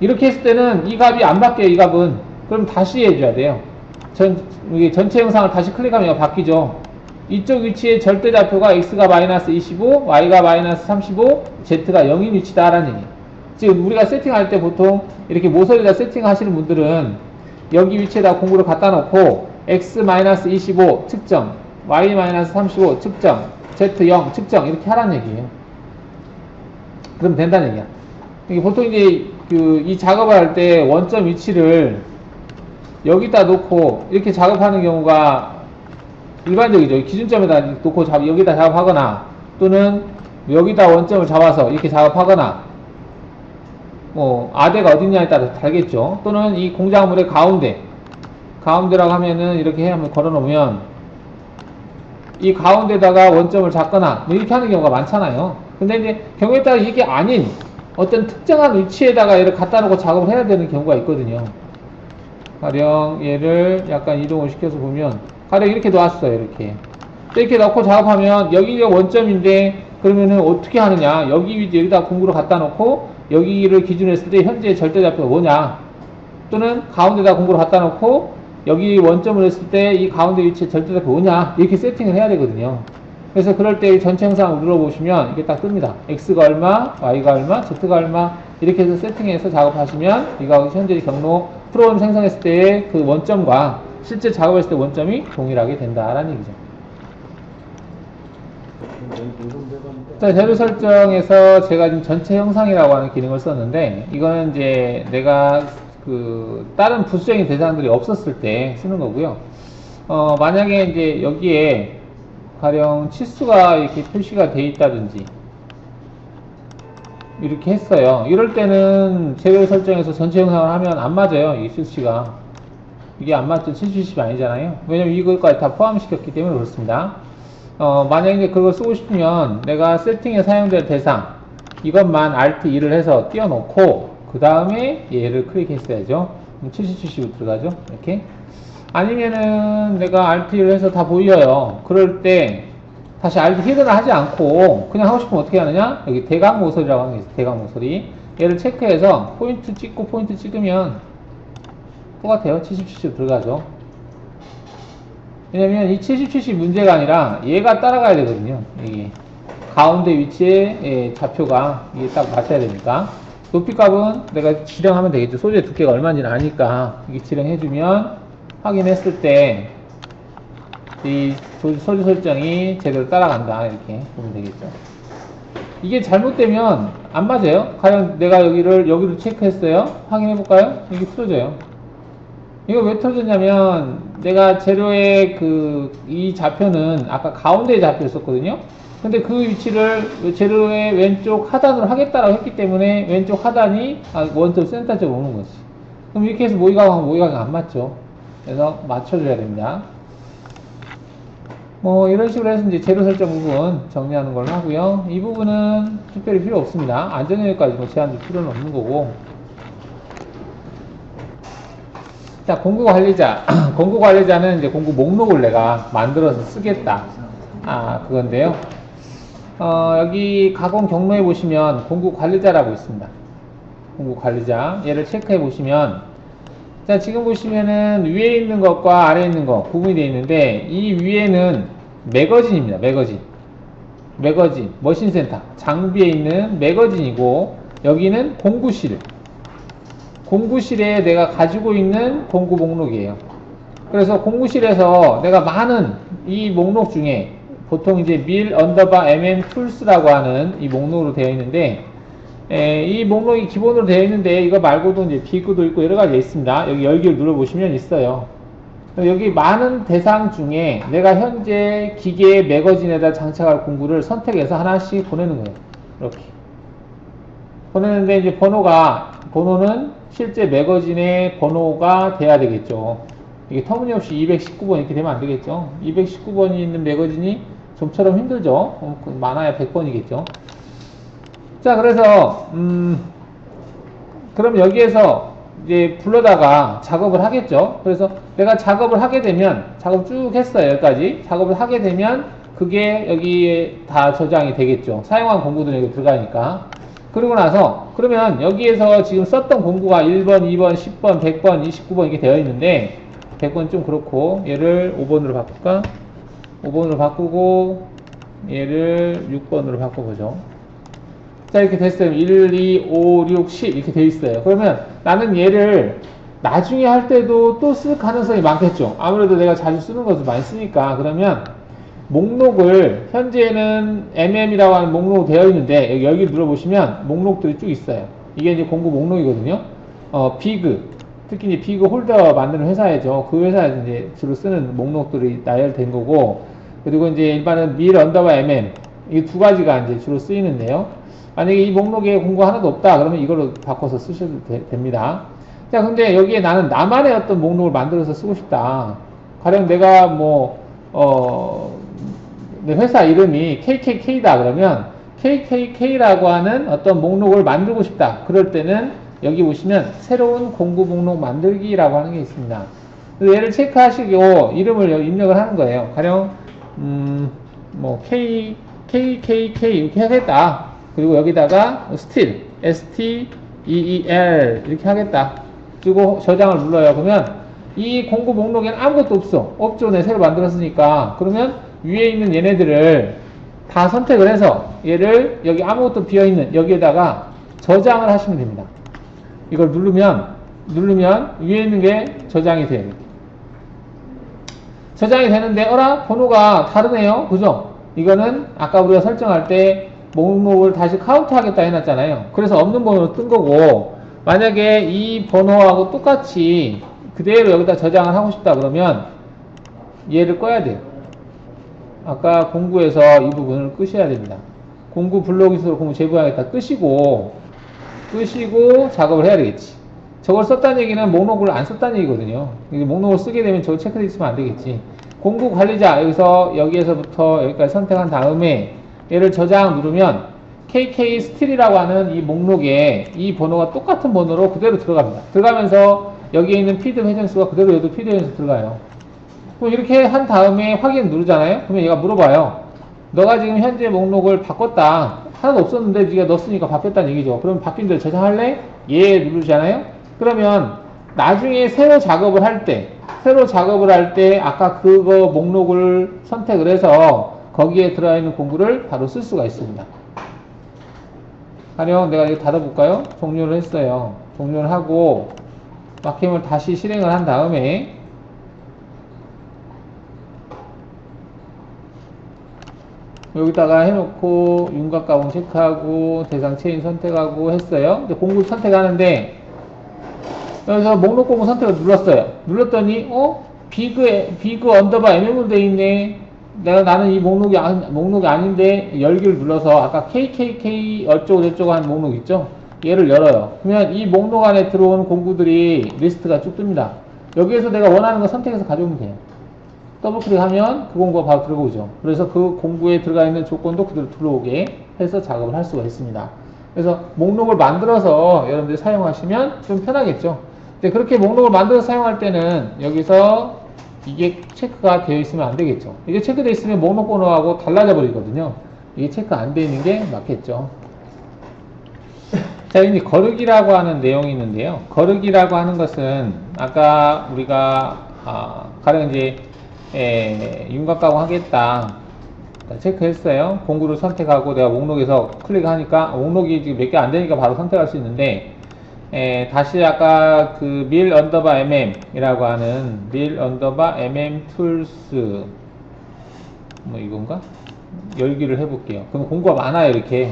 이렇게 했을 때는 이 값이 안 바뀌어요. 이 값은. 그럼 다시 해줘야 돼요. 이게 전체 영상을 다시 클릭하면 이거 바뀌죠. 이쪽 위치의 절대좌표가 x가 마이너스 25, y가 마이너스 35, z가 0인 위치다라는 얘기예요. 지금 우리가 세팅할 때 보통 이렇게 모서리에다 세팅하시는 분들은 여기 위치에다 공구를 갖다 놓고 x 마이너스 25 측정, y 마이너스 35 측정, z 0 측정 이렇게 하라는 얘기예요. 그럼 된다는 얘기야. 이게 보통 이제 이 작업을 할 때 원점 위치를 여기다 놓고 이렇게 작업하는 경우가 일반적이죠. 기준점에다 놓고 여기다 작업하거나, 또는 여기다 원점을 잡아서 이렇게 작업하거나, 아대가 어딨냐에 따라 다르겠죠. 또는 이 공작물의 가운데라고 하면은 이렇게 한번 걸어 놓으면 이 가운데다가 원점을 잡거나 이렇게 하는 경우가 많잖아요. 근데 이제 경우에 따라 이게 아닌 어떤 특정한 위치에다가 얘를 갖다 놓고 작업을 해야 되는 경우가 있거든요. 가령 얘를 약간 이동을 시켜서 보면, 가령 이렇게 놨어요. 이렇게 넣고 작업하면 여기가 원점인데, 그러면은 어떻게 하느냐, 여기다 공구를 갖다 놓고 여기를 기준으로 했을 때 현재 절대좌표가 뭐냐, 또는 가운데다 공구를 갖다 놓고 여기 원점을 했을 때 이 가운데 위치에 절대좌표가 뭐냐, 이렇게 세팅을 해야 되거든요. 그래서 그럴 때 전체 영상을 눌러보시면 이게 딱 뜹니다. x가 얼마, y가 얼마, z가 얼마, 이렇게 해서 세팅해서 작업하시면 이거 현재 경로 프로그램 생성했을 때의 그 원점과 실제 작업했을 때 원점이 동일하게 된다라는 얘기죠. 자, 재료 설정에서 제가 지금 전체 형상이라고 하는 기능을 썼는데, 이거는 이제 내가 다른 부수적인 대상들이 없었을 때 쓰는 거고요. 만약에 이제 여기에 가령 치수가 이렇게 표시가 돼 있다든지 이렇게 했어요. 이럴 때는 재료 설정에서 전체 영상을 하면 안 맞아요. 이 수치가. 이게 안 맞죠. 70, 70이 아니잖아요. 왜냐면 이것까지 다 포함시켰기 때문에 그렇습니다. 만약에 그걸 쓰고 싶으면 내가 세팅에 사용될 대상, 이것만 Alt 2를 해서 띄워놓고, 그 다음에 얘를 클릭했어야죠. 70, 70으로 들어가죠. 이렇게. 아니면은 내가 Alt 2를 해서 다 보여요. 그럴 때 다시 Alt 히든을 하지 않고 그냥 하고 싶으면 어떻게 하느냐? 여기 대각 모서리라고 하는 게 있어요. 대각 모서리. 얘를 체크해서 포인트 찍고 포인트 찍으면 똑같아요. 70, 70 들어가죠. 왜냐면 이 70, 70 문제가 아니라 얘가 따라가야 되거든요. 여기 가운데 위치에 좌표가 이게 딱 맞춰야 되니까. 높이 값은 내가 지령하면 되겠죠. 소재 두께가 얼마인지는 아니까 이게 지령해주면 확인했을 때 이 소재 설정이 제대로 따라간다, 이렇게 보면 되겠죠. 이게 잘못되면 안 맞아요. 과연 내가 여기를 체크했어요. 확인해 볼까요? 이게 틀어져요. 이거 왜 틀어졌냐면 내가 재료의 이 좌표는 아까 가운데에 좌표였었거든요. 근데 그 위치를 재료의 왼쪽 하단으로 하겠다라고 했기 때문에 왼쪽 하단이 원점 센터 쪽으로 오는 거지. 그럼 이렇게 해서 모의각하면 모의각이 안 맞죠. 그래서 맞춰줘야 됩니다. 이런 식으로 해서 이제 재료 설정 부분 정리하는 걸로 하고요. 이 부분은 특별히 필요 없습니다. 안전 영역까지 제한될 필요는 없는 거고. 자, 공구 관리자. 공구 관리자는 이제 공구 목록을 내가 만들어서 쓰겠다. 그건데요. 여기 가공 경로에 보시면 공구 관리자라고 있습니다. 공구 관리자. 얘를 체크해 보시면, 자, 지금 보시면은 위에 있는 것과 아래에 있는 것 구분이 되어 있는데, 이 위에는 매거진입니다. 매거진, 머신센터. 장비에 있는 매거진이고, 여기는 공구실. 공구실에 내가 가지고 있는 공구 목록이에요. 그래서 공구실에서 내가 많은 이 목록 중에 보통 이제 밀 언더바 mm 툴스라고 하는 이 목록으로 되어 있는데, 이 목록이 기본으로 되어 있는데 이거 말고도 이제 비그도 있고 여러 가지 있습니다. 여기 열기를 눌러보시면 있어요. 여기 많은 대상 중에 내가 현재 기계 매거진에다 장착할 공구를 선택해서 하나씩 보내는 거예요. 이렇게 보내는데 이제 번호는 실제 매거진의 번호가 돼야 되겠죠. 이게 터무니없이 219번 이렇게 되면 안 되겠죠. 219번이 있는 매거진이 좀처럼 힘들죠. 많아야 100번이겠죠. 자, 그래서 그럼 여기에서 이제 불러다가 작업을 하겠죠. 그래서 내가 작업을 하게 되면, 작업 쭉 했어요. 여기까지 작업을 하게 되면 그게 여기에 다 저장이 되겠죠. 사용한 공구들이 여기 들어가니까. 그러고 나서 그러면 여기에서 지금 썼던 공구가 1번, 2번, 10번, 100번, 29번 이렇게 되어 있는데, 100번 좀 그렇고 얘를 5번으로 바꿀까? 5번으로 바꾸고 얘를 6번으로 바꿔보죠. 자, 이렇게 됐어요. 1, 2, 5, 6, 10 이렇게 되어 있어요. 그러면 나는 얘를 나중에 할 때도 또 쓸 가능성이 많겠죠. 아무래도 내가 자주 쓰는 것을 많이 쓰니까. 그러면 목록을, 현재는 mm이라고 하는 목록으로 되어 있는데, 여기 눌러보시면 목록들이 쭉 있어요. 이게 이제 공구 목록이거든요. 비그, 특히 이제 비그 홀더 만드는 회사에죠. 그 회사에서 이제 주로 쓰는 목록들이 나열된 거고, 그리고 이제 일반은 밀 언더바 mm, 이 두 가지가 이제 주로 쓰이는데요. 만약에 이 목록에 공구 하나도 없다, 그러면 이걸로 바꿔서 쓰셔도 됩니다. 자, 근데 여기에 나는 나만의 어떤 목록을 만들어서 쓰고 싶다. 가령 내가 내 회사 이름이 KKK다 그러면 KKK라고 하는 어떤 목록을 만들고 싶다. 그럴 때는 여기 보시면 새로운 공구 목록 만들기라고 하는 게 있습니다. 그래서 얘를 체크하시고 이름을 입력을 하는 거예요. 가령 KKK 이렇게 하겠다. 그리고 여기다가 STEEL, STEEL 이렇게 하겠다. 그리고 저장을 눌러요. 그러면 이 공구 목록에는 아무것도 없죠. 내 새로 만들었으니까. 그러면 위에 있는 얘네들을 다 선택을 해서 얘를 여기 아무것도 비어있는 여기에다가 저장을 하시면 됩니다. 이걸 누르면 위에 있는 게 저장이 돼요. 저장이 되는데 번호가 다르네요. 그죠? 이거는 아까 우리가 설정할 때 목록을 다시 카운트 하겠다 해놨잖아요. 그래서 없는 번호로 뜬 거고, 만약에 이 번호하고 똑같이 그대로 여기다 저장을 하고 싶다 그러면 얘를 꺼야 돼요. 아까 공구에서 이 부분을 끄셔야 됩니다. 공구 블록잇으로 공구 제보하겠다 끄시고 작업을 해야 되겠지. 저걸 썼다는 얘기는 목록을 안 썼다는 얘기거든요. 목록을 쓰게 되면 저걸 체크되어 있으면 안 되겠지. 공구 관리자 여기에서부터 여기까지 선택한 다음에 얘를 저장 누르면 KK 스틸이라고 하는 이 목록에 이 번호가 똑같은 번호로 그대로 들어갑니다. 들어가면서 여기에 있는 피드 회전수가 그대로 얘도 피드 회전수 들어가요. 그럼 이렇게 한 다음에 확인 누르잖아요. 그러면 얘가 물어봐요. 너가 지금 현재 목록을 바꿨다. 하나도 없었는데 네가 넣었으니까 바뀌었다는 얘기죠. 그럼 바뀐 대로 저장할래? 예 누르잖아요. 그러면 나중에 새로 작업을 할 때 아까 그거 목록을 선택을 해서 거기에 들어있는 공구를 바로 쓸 수가 있습니다. 가령 내가 이거 닫아볼까요? 종료를 했어요. 종료를 하고 마킹을 다시 실행을 한 다음에 여기다가 해놓고 윤곽 가공 체크하고 대상 체인 선택하고 했어요. 이제 공구 선택하는데 여기서 목록 공구 선택을 눌렀어요. 눌렀더니 비그 언더바 mm으로 돼 있네. 나는 이 목록이 아닌데 열기를 눌러서 아까 KKK 어쩌고 저쩌고 하는 목록 있죠? 얘를 열어요. 그러면 이 목록 안에 들어오는 공구들이 리스트가 쭉 뜹니다. 여기에서 내가 원하는 거 선택해서 가져오면 돼요. 더블 클릭하면 그 공구가 바로 들어오죠. 그래서 그 공구에 들어가 있는 조건도 그대로 들어오게 해서 작업을 할 수가 있습니다. 그래서 목록을 만들어서 여러분들이 사용하시면 좀 편하겠죠. 근데 그렇게 목록을 만들어서 사용할 때는 여기서 이게 체크가 되어 있으면 안 되겠죠. 이게 체크되어 있으면 목록 번호하고 달라져 버리거든요. 이게 체크 안 되어 있는 게 맞겠죠. 자, 이제 거르기라고 하는 내용이 있는데요. 거르기라고 하는 것은 아까 우리가 가령 이제 윤곽가공 하겠다 체크했어요. 공구를 선택하고 내가 목록에서 클릭하니까 목록이 지금 몇 개 안 되니까 바로 선택할 수 있는데 다시 아까 그 mil underbar mm 이라고 하는 mil underbar mm tools 뭐 이건가? 열기를 해볼게요. 그럼 공구가 많아요. 이렇게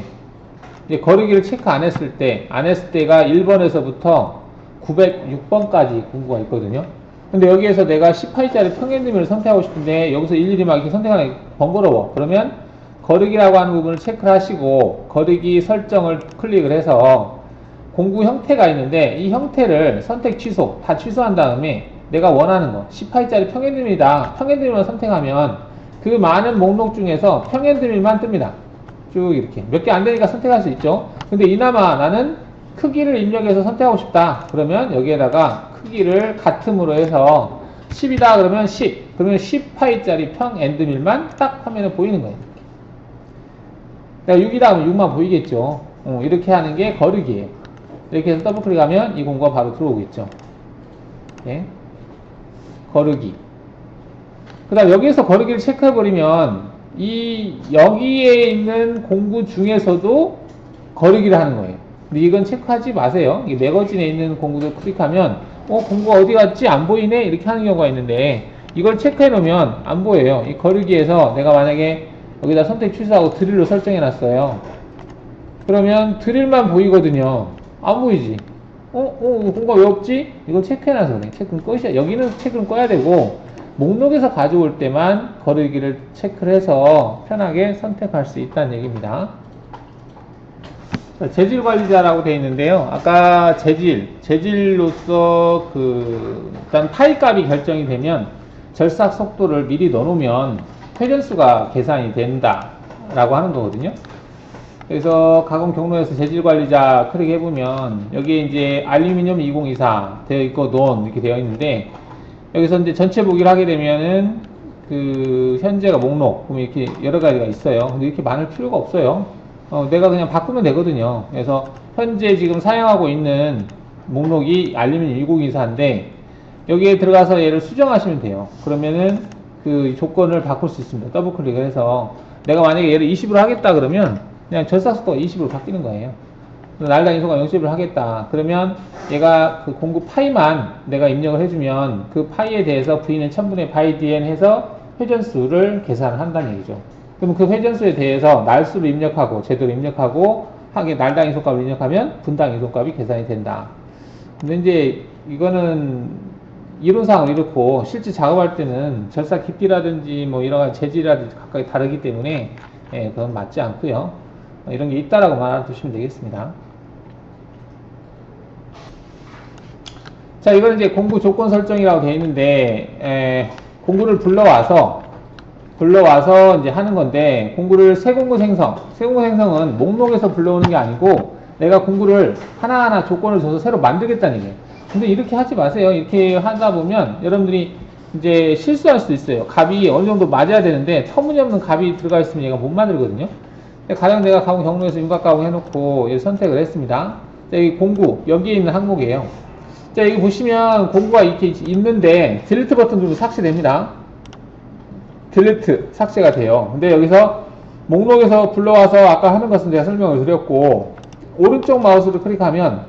이제 거르기를 체크 안 했을 때가 1번에서부터 906번까지 공구가 있거든요. 근데 여기에서 내가 10파이짜리 평행드밀을 선택하고 싶은데 여기서 일일이 막 이렇게 선택하는 게 번거로워. 그러면 거르기라고 하는 부분을 체크를 하시고 거르기 설정을 클릭을 해서 공구 형태가 있는데 이 형태를 선택 취소 다 취소한 다음에 내가 원하는 거 10파이짜리 평행드밀이다. 평행드밀만 선택하면 그 많은 목록 중에서 평행드밀만 뜹니다. 쭉 이렇게 몇 개 안 되니까 선택할 수 있죠. 근데 이나마 나는 크기를 입력해서 선택하고 싶다. 그러면 여기에다가 크기를 같음으로 해서 10이다 그러면 10 그러면 10파이짜리 평 엔드밀만 딱 화면에 보이는 거예요. 그러니까 6이다 하면 6만 보이겠죠. 이렇게 하는 게 거르기예요. 이렇게 해서 더블 클릭하면 이 공구가 바로 들어오겠죠. 네. 거르기. 그 다음 여기에서 거르기를 체크해버리면 여기에 있는 공구 중에서도 거르기를 하는 거예요. 근데 이건 체크하지 마세요. 이 매거진에 있는 공구도 클릭하면 공구가 어디 갔지? 안 보이네? 이렇게 하는 경우가 있는데 이걸 체크해 놓으면 안 보여요. 이 거르기에서 내가 만약에 여기다 선택 취소하고 드릴로 설정해 놨어요. 그러면 드릴만 보이거든요. 안 보이지? 공구가 왜 없지? 이걸 체크해 놔서 그래. 체크는 꺼야, 여기는 체크는 꺼야 되고 목록에서 가져올 때만 거르기를 체크를 해서 편하게 선택할 수 있다는 얘기입니다. 재질 관리자라고 되어 있는데요. 아까 재질로서 일단 파이 값이 결정이 되면 절삭 속도를 미리 넣어놓으면 회전수가 계산이 된다라고 하는 거거든요. 그래서 가공 경로에서 재질 관리자 클릭해보면 여기에 이제 알루미늄 2024 되어 있고 논 이렇게 되어 있는데 여기서 이제 전체 보기를 하게 되면은 현재가 목록 보면 이렇게 여러 가지가 있어요. 근데 이렇게 많을 필요가 없어요. 내가 그냥 바꾸면 되거든요. 그래서 현재 지금 사용하고 있는 목록이 알루미늄 2024인데 여기에 들어가서 얘를 수정하시면 돼요. 그러면은 그 조건을 바꿀 수 있습니다. 더블 클릭을 해서 내가 만약에 얘를 20으로 하겠다 그러면 그냥 절삭 속도가 20으로 바뀌는 거예요. 날당 이소가 0을 하겠다. 그러면 얘가 그 공구 파이만 내가 입력을 해주면 그 파이에 대해서 V는 1000분의 파이 dn 해서 회전수를 계산을 한다는 얘기죠. 그럼 그 회전수에 대해서 날수를 입력하고 제도를 입력하고 하게 날당 이소값을 입력하면 분당 이소값이 계산이 된다. 근데 이제 이거는 이론상은 이렇고 실제 작업할 때는 절삭 깊이라든지 뭐 여러 가지 재질이라든지 각각이 다르기 때문에 그건 맞지 않고요. 이런 게 있다라고 말해두시면 되겠습니다. 자, 이건 이제 공구 조건 설정이라고 되어 있는데, 공구를 불러와서 이제 하는 건데, 공구를 새 공구 생성은 목록에서 불러오는 게 아니고, 내가 공구를 하나하나 조건을 줘서 새로 만들겠다는 얘기예요. 근데 이렇게 하지 마세요. 이렇게 하다 보면, 여러분들이 이제 실수할 수도 있어요. 값이 어느 정도 맞아야 되는데, 터무니없는 값이 들어가 있으면 얘가 못 만들거든요. 가령 내가 가공 경로에서 윤곽 가공 해놓고, 얘를 선택을 했습니다. 자, 여기 공구, 여기에 있는 항목이에요. 자, 여기 보시면 공구가 이렇게 있는데 딜리트 버튼 누르면 삭제됩니다. 딜리트 삭제가 돼요. 근데 여기서 목록에서 불러와서 아까 하는 것은 제가 설명을 드렸고 오른쪽 마우스를 클릭하면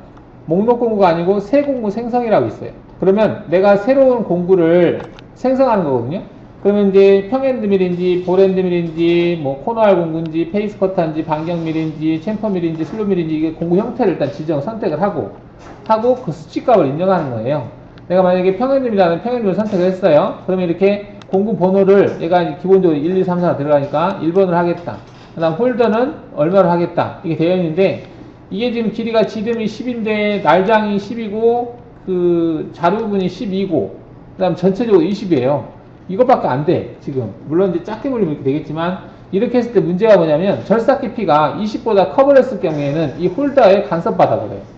목록 공구가 아니고 새 공구 생성이라고 있어요. 그러면 내가 새로운 공구를 생성하는 거거든요. 그러면 이제 평엔드밀인지 볼엔드밀인지 뭐 코너알 공구인지 페이스커터인지 반경밀인지 챔퍼밀인지 슬로밀인지 이게 공구 형태를 일단 선택을 하고 그 수치값을 입력하는 거예요. 내가 만약에 평행점이라는 평행점을 선택을 했어요. 그러면 이렇게 공구 번호를 얘가 기본적으로 1, 2, 3, 4 들어가니까 1번을 하겠다. 그 다음 홀더는 얼마를 하겠다. 이게 되어 있는데 이게 지금 길이가 지름이 10인데 날장이 10이고 그 자루 부분이 12고 그 다음 전체적으로 20이에요. 이것밖에 안 돼. 지금 물론 이제 작게 물리면 이렇게 되겠지만 이렇게 했을 때 문제가 뭐냐면 절삭 깊이가 20보다 커버를 했을 경우에는 이 홀더에 간섭 받아버려요.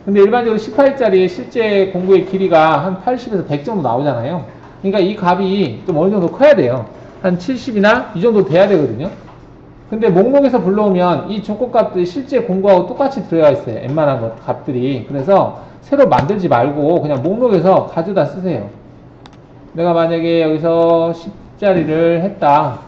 근데 일반적으로 18일짜리 실제 공구의 길이가 한 80에서 100 정도 나오잖아요. 그러니까 이 값이 좀 어느 정도 커야 돼요. 한 70이나 이 정도 돼야 되거든요. 근데 목록에서 불러오면 이 조건값들이 실제 공구하고 똑같이 들어가 있어요. 웬만한 값들이. 그래서 새로 만들지 말고 그냥 목록에서 가져다 쓰세요. 내가 만약에 여기서 10자리를 했다.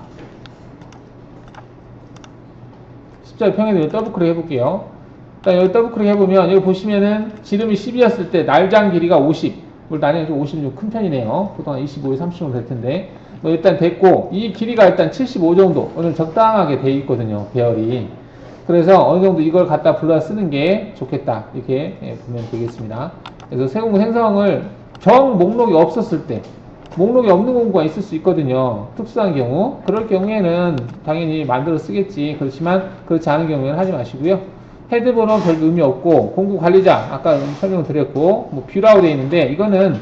10자리 평행을 더블 클릭 해볼게요. 일단 여기 더블 클릭 해보면 여기 보시면은 지름이 10이었을 때 날장 길이가 50. 물론 나중에 50은 좀 큰 편이네요. 보통 25에 30 정도 될 텐데. 뭐 일단 됐고, 이 길이가 일단 75 정도, 오늘 적당하게 돼 있거든요, 배열이. 그래서 어느 정도 이걸 갖다 불러 쓰는 게 좋겠다. 이렇게 보면 되겠습니다. 그래서 세공구 생성을 정 목록이 없었을 때, 목록이 없는 공구가 있을 수 있거든요. 특수한 경우. 그럴 경우에는 당연히 만들어 쓰겠지. 그렇지만 그렇지 않은 경우에는 하지 마시고요. 헤드번호 별 의미 없고, 공구 관리자, 아까 설명 드렸고, 뭐 뷰라고 되어 있는데, 이거는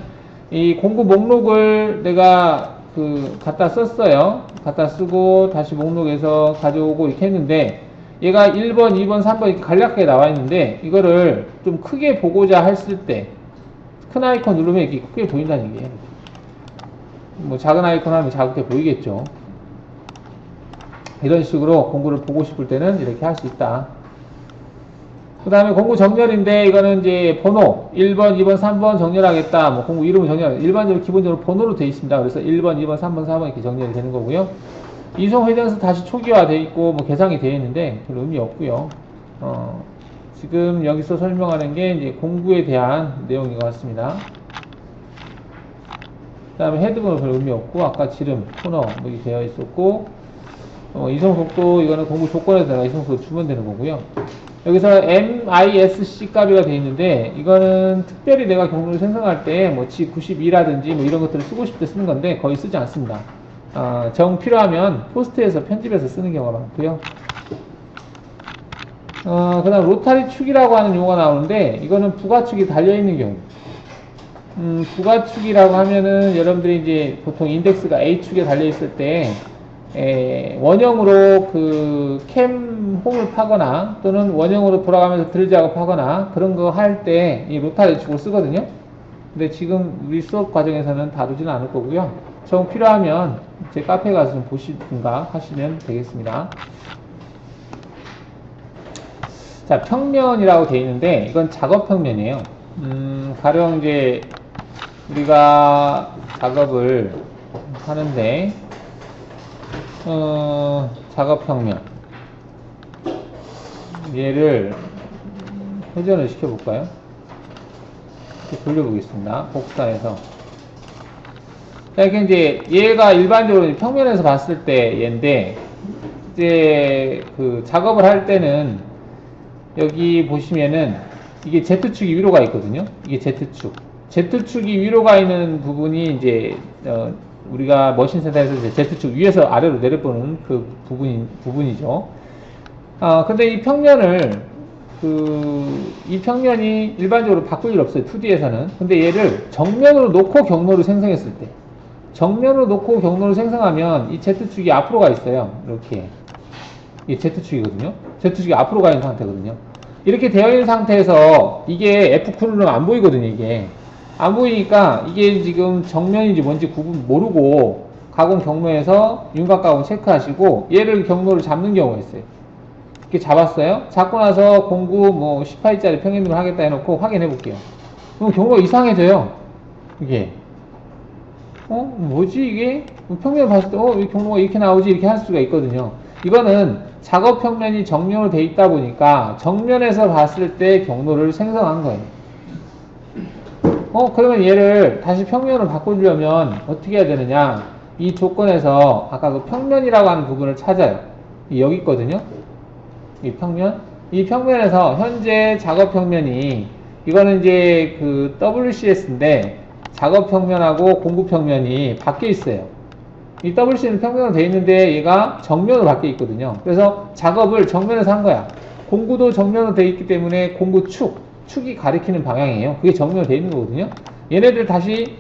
이 공구 목록을 내가 갖다 썼어요. 갖다 쓰고 다시 목록에서 가져오고 이렇게 했는데 얘가 1번, 2번, 3번 이렇게 간략하게 나와 있는데 이거를 좀 크게 보고자 했을 때 큰 아이콘 누르면 이렇게 크게 보인다는 얘기예요. 뭐 작은 아이콘 하면 작게 보이겠죠. 이런 식으로 공구를 보고 싶을 때는 이렇게 할 수 있다. 그 다음에 공구 정렬인데 이거는 이제 번호 1번, 2번, 3번 정렬하겠다. 뭐 공구 이름을 정렬, 일반적으로 기본적으로 번호로 되어 있습니다. 그래서 1번, 2번, 3번, 4번 이렇게 정렬이 되는 거고요. 이송 회전에서 다시 초기화 되어 있고 뭐 계상이 되어 있는데 별 의미 없고요. 지금 여기서 설명하는 게 이제 공구에 대한 내용인 것 같습니다. 그 다음에 헤드번호 별 의미 없고 아까 지름, 코너 뭐 이렇게 되어 있었고 이송 속도 이거는 공구 조건에서 내가 이송 속도 주면 되는 거고요. 여기서 MISC 값이가 되어 있는데 이거는 특별히 내가 경로를 생성할 때 뭐 G92라든지 뭐 이런 것들을 쓰고 싶을 때 쓰는 건데 거의 쓰지 않습니다. 정 필요하면 포스트에서 편집해서 쓰는 경우가 많고요. 그 다음 로타리 축이라고 하는 용어가 나오는데 이거는 부가축이 달려있는 경우. 부가축이라고 하면은 여러분들이 이제 보통 인덱스가 A축에 달려있을 때 원형으로 캠 홈을 파거나 또는 원형으로 돌아가면서 드릴 작업하거나 그런 거 할 때 이 로타리 축을 쓰거든요. 근데 지금 우리 수업 과정에서는 다루지는 않을 거고요. 정 필요하면 제 카페에 가서 좀 보시든가 하시면 되겠습니다. 자, 평면이라고 되어 있는데 이건 작업 평면이에요. 가령 이제 우리가 작업을 하는데 작업 평면 얘를 회전을 시켜볼까요? 이렇게 돌려보겠습니다. 복사해서. 자, 이렇게 이제 얘가 일반적으로 평면에서 봤을 때 얘인데 이제 작업을 할 때는 여기 보시면은 이게 Z축이 위로 가 있거든요. 이게 Z축. Z축이 위로 가 있는 부분이 이제 우리가 머신센터에서 이제 Z축 위에서 아래로 내려보는 그 부분이죠. 근데 이 평면을 이 평면이 일반적으로 바꿀 일 없어요. 2D에서는. 근데 얘를 정면으로 놓고 경로를 생성했을 때 정면으로 놓고 경로를 생성하면 이 Z축이 앞으로 가 있어요. 이렇게. 이게 Z축이거든요. Z축이 앞으로 가 있는 상태거든요. 이렇게 되어 있는 상태에서 이게 F9 누르면 안 보이거든요. 이게 안 보이니까 이게 지금 정면인지 뭔지 구분 모르고 가공 경로에서 윤곽 가공 체크하시고 얘를 경로를 잡는 경우가 있어요. 이렇게 잡았어요. 잡고 나서 공구 뭐 18일짜리 평행등을 하겠다 해놓고 확인해 볼게요. 그럼 경로가 이상해져요. 이게 뭐지 이게? 평면을 봤을 때 이 경로가 이렇게 나오지 이렇게 할 수가 있거든요. 이거는 작업 평면이 정면으로 돼 있다 보니까 정면에서 봤을 때 경로를 생성한 거예요. 그러면 얘를 다시 평면으로 바꿔주려면 어떻게 해야 되느냐? 이 조건에서 아까 그 평면이라고 하는 부분을 찾아요. 여기 있거든요. 이 평면. 이 평면에서 현재 작업 평면이 이거는 이제 WCS인데 작업 평면하고 공구 평면이 바뀌어 있어요. 이 WC는 평면으로 되어 있는데 얘가 정면으로 바뀌어 있거든요. 그래서 작업을 정면에서 한 거야. 공구도 정면으로 되어 있기 때문에 공구 축이 가리키는 방향이에요. 그게 정면으로 되어 있는 거거든요. 얘네들 다시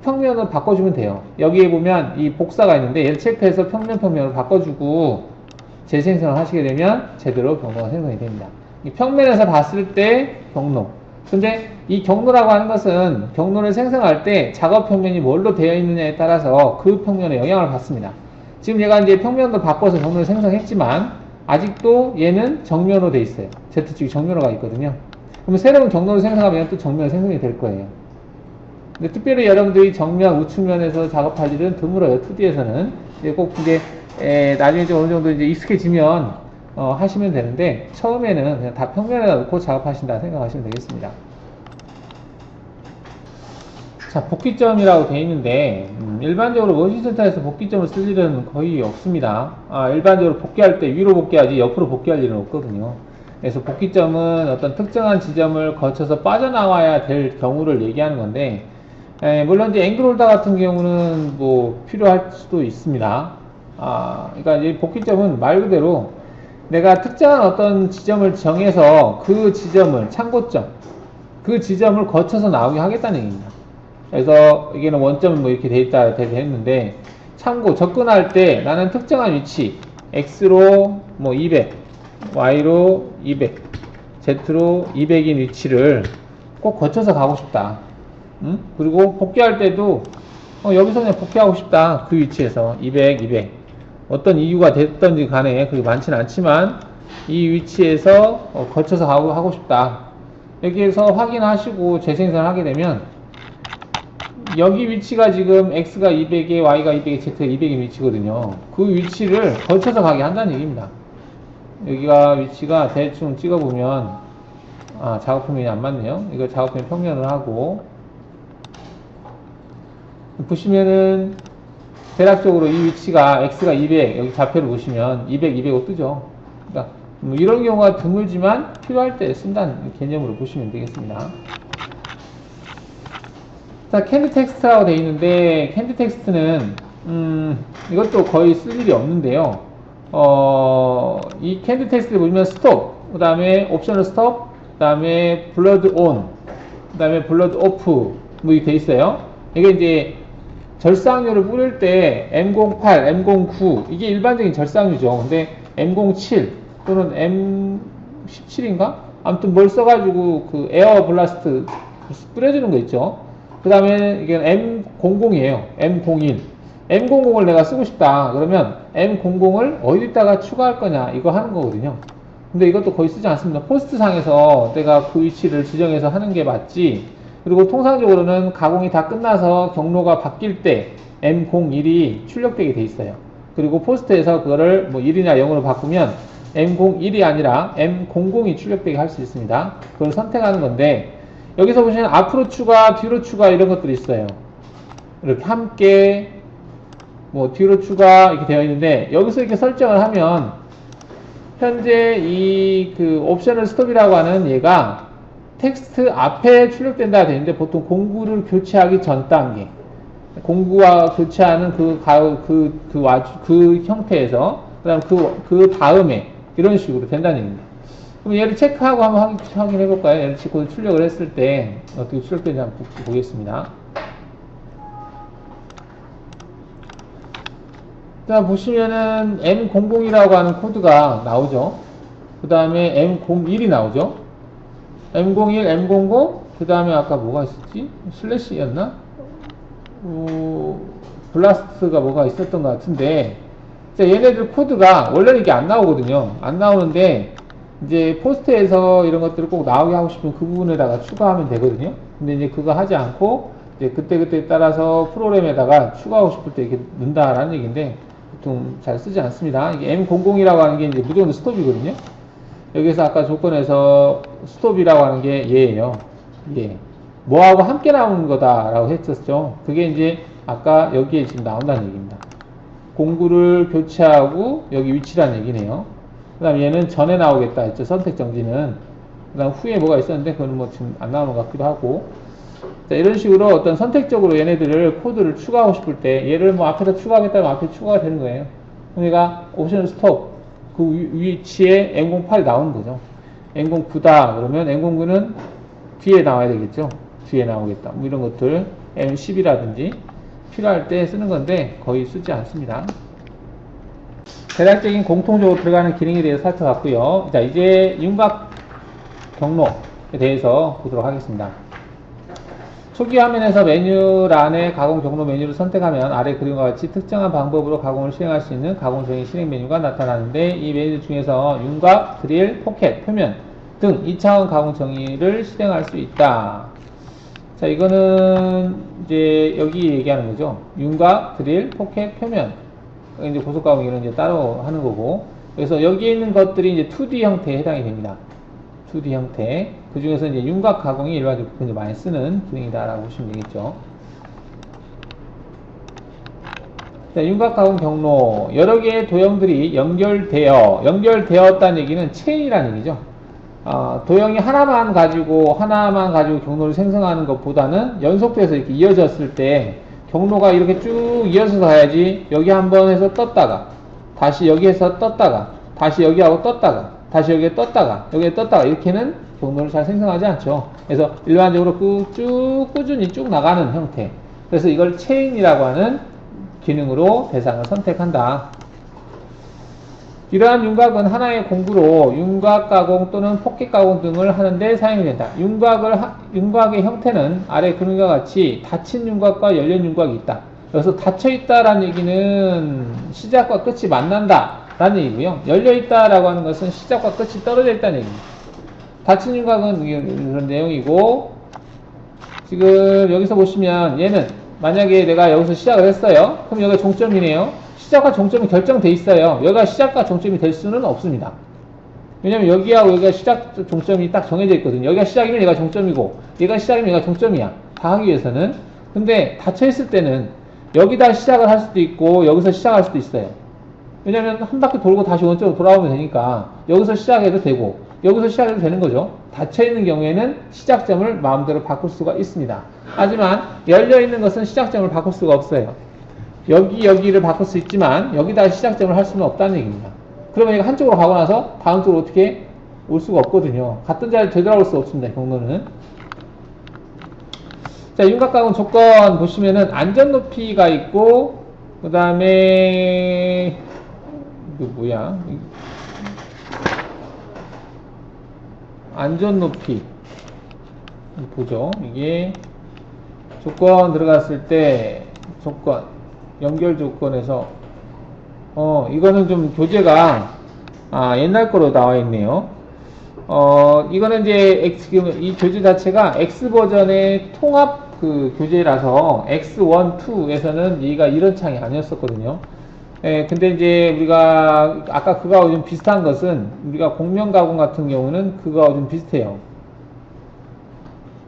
평면으로 바꿔주면 돼요. 여기에 보면 이 복사가 있는데 얘를 체크해서 평면으로 바꿔주고 재생성을 하시게 되면 제대로 경로가 생성이 됩니다. 이 평면에서 봤을 때 경로, 근데 이 경로라고 하는 것은 경로를 생성할 때 작업 평면이 뭘로 되어 있느냐에 따라서 그 평면에 영향을 받습니다. 지금 얘가 이제 평면도 바꿔서 경로를 생성했지만 아직도 얘는 정면으로 되어 있어요. Z축이 정면으로 가 있거든요. 그러면 새로운 경로를 생성하면 또 정면 생성이 될 거예요. 근데 특별히 여러분들이 정면, 우측면에서 작업할 일은 드물어요. 2D에서는. 꼭 이제 나중에 좀 어느 정도 이제 익숙해지면 하시면 되는데 처음에는 그냥 다 평면에다 놓고 작업하신다 생각하시면 되겠습니다. 자, 복귀점이라고 되어 있는데 일반적으로 워싱센터에서 복귀점을 쓸 일은 거의 없습니다. 일반적으로 복귀할 때 위로 복귀하지 옆으로 복귀할 일은 없거든요. 그래서 복귀점은 어떤 특정한 지점을 거쳐서 빠져나와야 될 경우를 얘기하는 건데 물론 이제 앵글홀더 같은 경우는 뭐 필요할 수도 있습니다. 그러니까 이 복귀점은 말 그대로 내가 특정한 어떤 지점을 정해서 그 지점을 참고점, 그 지점을 거쳐서 나오게 하겠다는 얘기입니다. 그래서 이게는 원점은 뭐 이렇게 돼 있다 했는데 참고 접근할 때 나는 특정한 위치 X로 뭐 200, Y로 200, Z로 200인 위치를 꼭 거쳐서 가고 싶다. 그리고 복귀할 때도 여기서 그냥 복귀하고 싶다. 그 위치에서 200, 200 어떤 이유가 됐던지 간에 그게 많지는 않지만 이 위치에서 거쳐서 하고 싶다. 여기에서 확인하시고 재생산을 하게 되면 여기 위치가 지금 X가 200에 Y가 200에 Z가 200인 위치거든요. 그 위치를 거쳐서 가게 한다는 얘기입니다. 여기가 위치가 대충 찍어보면 작업 평면이 안 맞네요. 이거 작업 평면을 하고 보시면은 대략적으로 이 위치가 X가 200 여기 좌표를 보시면 200, 205 뜨죠. 그러니까 뭐 이런 경우가 드물지만 필요할 때 쓴다는 개념으로 보시면 되겠습니다. 자, 캔디 텍스트라고 되어 있는데 캔디 텍스트는 이것도 거의 쓸 일이 없는데요. 이 캔디 텍스트를 보시면 스톱, 그 다음에 옵셔널 스톱, 그 다음에 블러드 온, 그 다음에 블러드 오프 뭐 이렇게 돼 있어요. 이게 이제 절삭유를 뿌릴 때 M08, M09 이게 일반적인 절삭유죠. 근데 M07 또는 M17인가? 아무튼 뭘 써가지고 그 에어 블라스트 뿌려주는 거 있죠. 그 다음에 이게 M00이에요. M01. M00을 내가 쓰고 싶다. 그러면 M00을 어디다가 추가할 거냐 이거 하는 거거든요. 근데 이것도 거의 쓰지 않습니다. 포스트 상에서 내가 그 위치를 지정해서 하는 게 맞지. 그리고 통상적으로는 가공이 다 끝나서 경로가 바뀔 때 M01이 출력되게 돼 있어요. 그리고 포스트에서 그거를 뭐 1이나 0으로 바꾸면 M01이 아니라 M00이 출력되게 할 수 있습니다. 그걸 선택하는 건데 여기서 보시면 앞으로 추가, 뒤로 추가 이런 것들이 있어요. 이렇게 함께 뭐 뒤로 추가 이렇게 되어 있는데 여기서 이렇게 설정을 하면 현재 이 그 옵셔널 스톱이라고 하는 얘가 텍스트 앞에 출력된다 되어 있는데 보통 공구를 교체하기 전 단계 공구와 교체하는 그 형태에서 그다음 그 다음에 이런 식으로 된다는 얘기입니다. 그럼 얘를 체크하고 한번 확인해 볼까요? 얘를 코드 출력을 했을 때 어떻게 출력되는지 한번 보겠습니다. 자, 보시면은 M00이라고 하는 코드가 나오죠. 그 다음에 M01이 나오죠. M01, M00, 그 다음에 아까 뭐가 있었지? 슬래시였나? 블라스트가 뭐가 있었던 것 같은데, 자, 얘네들 코드가 원래는 이게 안 나오거든요. 안 나오는데, 이제 포스트에서 이런 것들을 꼭 나오게 하고 싶으면 그 부분에다가 추가하면 되거든요. 근데 이제 그거 하지 않고, 이제 그때그때 따라서 프로그램에다가 추가하고 싶을 때 이렇게 넣는다라는 얘기인데, 보통 잘 쓰지 않습니다. 이게 M00이라고 하는 게 이제 무조건 스톱이거든요. 여기서 아까 조건에서 스톱이라고 하는 게 얘예요. 예. 뭐하고 함께 나오는 거다라고 했었죠. 그게 이제 아까 여기에 지금 나온다는 얘기입니다. 공구를 교체하고 여기 위치라는 얘기네요. 그 다음 얘는 전에 나오겠다 했죠. 선택 정지는. 그 다음 후에 뭐가 있었는데 그건 뭐 지금 안 나오는 것 같기도 하고. 자, 이런 식으로 어떤 선택적으로 얘네들을 코드를 추가하고 싶을 때 얘를 뭐 앞에다 추가하겠다면 앞에 추가가 되는 거예요. 그러니까 옵션 스톱 그 위치에 M08이 나오는 거죠. M09다 그러면 M09는 뒤에 나와야 되겠죠. 뒤에 나오겠다. 뭐 이런 것들 M10이라든지 필요할 때 쓰는 건데 거의 쓰지 않습니다. 대략적인 공통적으로 들어가는 기능에 대해서 살펴봤고요. 자, 이제 윤곽 경로 대해서 보도록 하겠습니다. 초기 화면에서 메뉴란의 가공 경로 메뉴를 선택하면 아래 그림과 같이 특정한 방법으로 가공을 실행할 수 있는 가공 정의 실행 메뉴가 나타나는데, 이 메뉴 중에서 윤곽, 드릴, 포켓, 표면 등 2차원 가공 정의를 실행할 수 있다. 자, 이거는 이제 여기 얘기하는 거죠. 윤곽, 드릴, 포켓, 표면. 이제 고속 가공이는 이제 따로 하는 거고, 그래서 여기에 있는 것들이 이제 2D 형태에 해당이 됩니다. 2D 형태. 그 중에서 이제 윤곽 가공이 일반적으로 많이 쓰는 기능이다라고 보시면 되겠죠. 자, 윤곽 가공 경로. 여러 개의 도형들이 연결되었다는 얘기는 체인이라는 얘기죠. 도형이 하나만 가지고 경로를 생성하는 것보다는 연속돼서 이렇게 이어졌을 때 경로가 이렇게 쭉 이어서 가야지, 여기 한번 해서 떴다가 다시 여기에서 떴다가 다시 여기하고 떴다가 다시 여기에 떴다가 여기에 떴다가 이렇게는 경로를 잘 생성하지 않죠. 그래서 일반적으로 꾸준히 쭉 나가는 형태. 그래서 이걸 체인이라고 하는 기능으로 대상을 선택한다. 이러한 윤곽은 하나의 공구로 윤곽 가공 또는 포켓 가공 등을 하는데 사용이 된다. 윤곽의 형태는 아래 그림과 같이 닫힌 윤곽과 열린 윤곽이 있다. 여기서 닫혀있다라는 얘기는 시작과 끝이 만난다라는 얘기고요. 열려있다라고 하는 것은 시작과 끝이 떨어져 있다는 얘기입니다. 닫힌 윤곽은 이런 내용이고, 지금 여기서 보시면 얘는 만약에 내가 여기서 시작을 했어요. 그럼 여기가 종점이네요. 시작과 종점이 결정돼 있어요. 여기가 시작과 종점이 될 수는 없습니다. 왜냐면 여기하고 여기가 시작 종점이 딱 정해져 있거든요. 여기가 시작이면 얘가 종점이고, 얘가 시작이면 얘가 종점이야. 다 하기 위해서는. 근데 닫혀있을 때는 여기다 시작을 할 수도 있고 여기서 시작할 수도 있어요. 왜냐면 한 바퀴 돌고 다시 원점으로 돌아오면 되니까 여기서 시작해도 되고 여기서 시작해도 되는 거죠. 닫혀있는 경우에는 시작점을 마음대로 바꿀 수가 있습니다. 하지만 열려있는 것은 시작점을 바꿀 수가 없어요. 여기를 바꿀 수 있지만 여기다 시작점을 할 수는 없다는 얘기입니다. 그러면 이거 한쪽으로 가고 나서 다음 쪽으로 어떻게 올 수가 없거든요. 같은 자리를 되돌아올 수 없습니다. 경로는. 자, 윤곽가공 조건 보시면은 안전 높이가 있고, 그 다음에 이거 뭐야? 안전 높이 보죠. 이게 조건 들어갔을 때 조건 연결 조건에서 이거는 좀 교재가 옛날 거로 나와 있네요. 이거는 이제 이 교재 자체가 X 버전의 통합 그 교재라서 X1, 2에서는 얘가 이런 창이 아니었었거든요. 근데 이제 우리가 아까 그거하고 좀 비슷한 것은, 우리가 공면 가공 같은 경우는 그거하고 좀 비슷해요.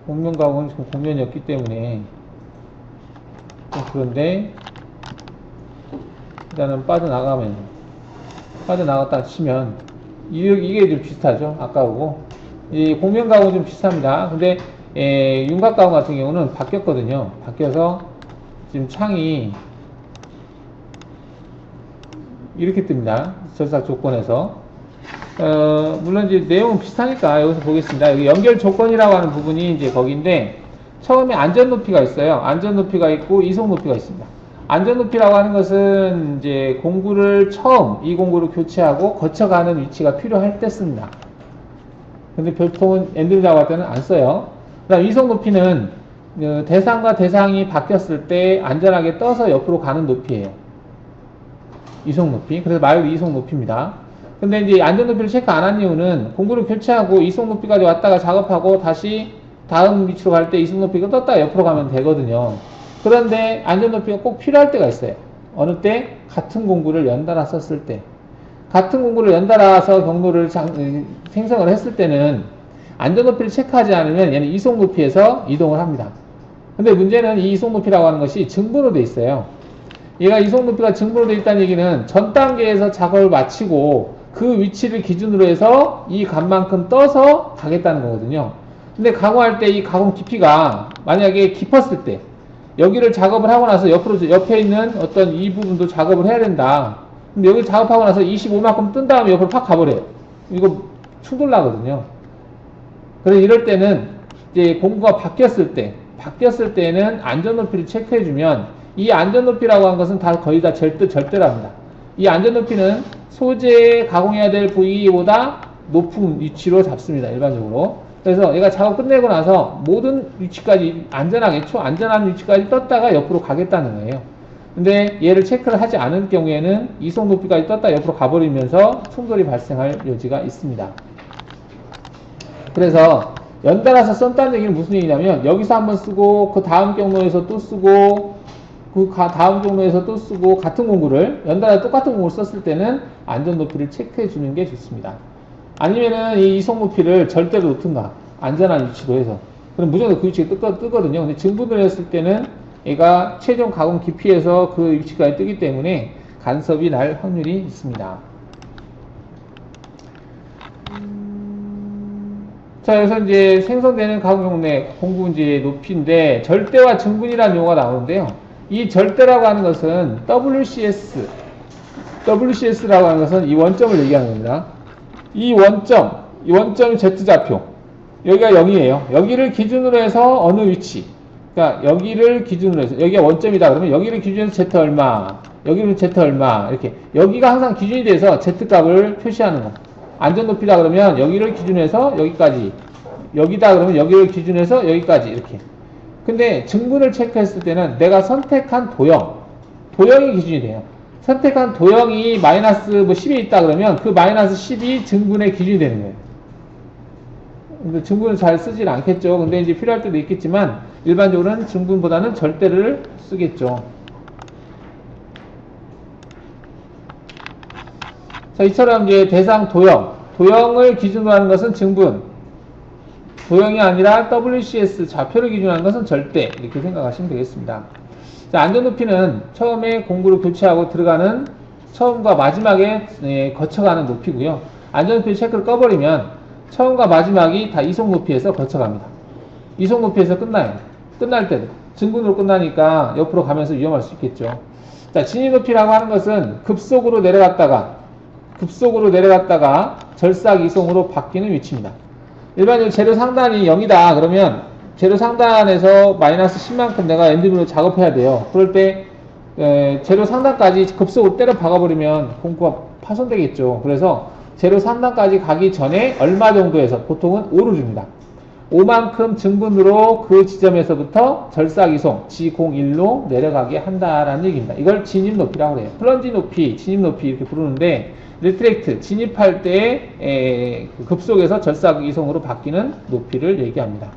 공면 가공은 지금 공면이었기 때문에 그런데 일단은 빠져나갔다 치면 이게 좀 비슷하죠. 아까하고. 이 공면 가공은 좀 비슷합니다. 근데 윤곽 가공 같은 경우는 바뀌었거든요. 바뀌어서 지금 창이 이렇게 뜹니다. 절삭 조건에서. 물론 이제 내용은 비슷하니까 여기서 보겠습니다. 여기 연결 조건이라고 하는 부분이 이제 거기인데, 처음에 안전 높이가 있어요. 안전 높이가 있고 이속 높이가 있습니다. 안전 높이라고 하는 것은 이제 공구를 이 공구를 교체하고 거쳐가는 위치가 필요할 때 씁니다. 근데 보통은 엔드리라고 할 때는 안 써요. 그 다음 이속 높이는 대상과 대상이 바뀌었을 때 안전하게 떠서 옆으로 가는 높이에요. 이속 높이. 그래서 말 그대로 이속 높이입니다. 근데 이제 안전 높이를 체크 안 한 이유는 공구를 교체하고 이속 높이까지 왔다가 작업하고 다시 다음 위치로 갈 때 이속 높이가 떴다가 옆으로 가면 되거든요. 그런데 안전 높이가 꼭 필요할 때가 있어요. 어느 때? 같은 공구를 연달아 썼을 때. 같은 공구를 연달아서 경로를 생성을 했을 때는 안전 높이를 체크하지 않으면 얘는 이속 높이에서 이동을 합니다. 근데 문제는 이 이속 높이라고 하는 것이 증분으로 되어 있어요. 얘가 이속 높이가 증분으로 되어 있다는 얘기는 전 단계에서 작업을 마치고 그 위치를 기준으로 해서 이 값만큼 떠서 가겠다는 거거든요. 근데 가공할 때 이 가공 깊이가 만약에 깊었을 때, 여기를 작업을 하고 나서 옆에 있는 어떤 이 부분도 작업을 해야 된다. 근데 여기 작업하고 나서 25만큼 뜬 다음에 옆으로 팍 가버려요. 이거 충돌 나거든요. 그래서 이럴 때는 이제 공구가 바뀌었을 때는 안전 높이를 체크해주면, 이 안전 높이라고 하는 것은 거의 다 절대랍니다. 이 안전 높이는 소재 가공해야 될 부위보다 높은 위치로 잡습니다. 일반적으로. 그래서 얘가 작업 끝내고 나서 모든 위치까지 안전하게 안전한 위치까지 떴다가 옆으로 가겠다는 거예요. 근데 얘를 체크를 하지 않을 경우에는 이송 높이까지 떴다 옆으로 가버리면서 충돌이 발생할 여지가 있습니다. 그래서 연달아서 썼다는 얘기는 무슨 얘기냐면 여기서 한번 쓰고 그 다음 경로에서 또 쓰고 그 다음 경로에서 또 쓰고 같은 공구를 연달아 똑같은 공구를 썼을 때는 안전 높이를 체크해 주는 게 좋습니다. 아니면은 이 이송 높이를 절대로 놓든가 안전한 위치로 해서 그럼 무조건 그 위치가 뜨거든요. 근데 증분을 했을 때는 얘가 최종 가공 깊이에서 그 위치까지 뜨기 때문에 간섭이 날 확률이 있습니다. 자, 여기서 이제 생성되는 가공 용내 공구 이제 높이인데 절대와 증분이라는 용어가 나오는데요. 이 절대라고 하는 것은 WCS라고 하는 것은 이 원점을 얘기하는 겁니다. 이 원점이 Z좌표. 여기가 0이에요. 여기를 기준으로 해서 어느 위치. 그러니까 여기를 기준으로 해서 여기가 원점이다 그러면 여기를 기준으로 해서 Z 얼마, 여기는 Z 얼마 이렇게 여기가 항상 기준이 돼서 Z 값을 표시하는 거. 안전 높이다 그러면 여기를 기준해서 여기까지, 여기다 그러면 여기를 기준해서 여기까지 이렇게. 근데 증분을 체크했을 때는 내가 선택한 도형이 기준이 돼요. 선택한 도형이 마이너스 뭐 10에 있다 그러면 그 마이너스 10이 증분의 기준이 되는 거예요. 근데 증분을 잘 쓰질 않겠죠. 근데 이제 필요할 때도 있겠지만 일반적으로는 증분보다는 절대를 쓰겠죠. 자, 이처럼 이제 대상 도형을 기준으로 하는 것은 증분, 도형이 아니라 WCS 좌표를 기준으로 하는 것은 절대 이렇게 생각하시면 되겠습니다. 자, 안전 높이는 처음에 공구를 교체하고 들어가는 처음과 마지막에 거쳐가는 높이고요. 안전 높이 체크를 꺼버리면 처음과 마지막이 다 이송 높이에서 거쳐갑니다. 이송 높이에서 끝나요. 끝날 때도 증분으로 끝나니까 옆으로 가면서 위험할 수 있겠죠. 자, 진입 높이라고 하는 것은 급속으로 내려갔다가 절삭 이송으로 바뀌는 위치입니다. 일반적으로 재료 상단이 0이다 그러면 재료 상단에서 마이너스 10만큼 내가 엔드밀로 작업해야 돼요. 그럴 때 재료 상단까지 급속으로 때려 박아버리면 공구가 파손되겠죠. 그래서 재료 상단까지 가기 전에 얼마 정도에서 보통은 5를 줍니다. 5만큼 증분으로 그 지점에서부터 절삭 이송 G01로 내려가게 한다라는 얘기입니다. 이걸 진입 높이라고 해요. 플런지 높이, 진입 높이 이렇게 부르는데 리트랙트, 진입할 때 급속에서 절삭 이송으로 바뀌는 높이를 얘기합니다.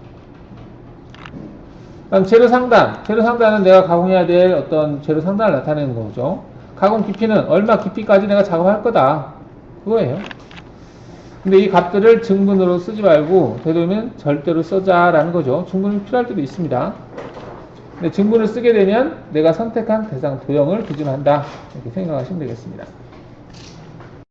그럼 재료 상단은 내가 가공해야 될 어떤 재료 상단을 나타내는 거죠. 가공 깊이는 얼마 깊이까지 내가 작업할 거다. 그거예요. 근데 이 값들을 증분으로 쓰지 말고 되도면 절대로 써자라는 거죠. 증분이 필요할 때도 있습니다. 근데 증분을 쓰게 되면 내가 선택한 대상 도형을 기준한다. 이렇게 생각하시면 되겠습니다.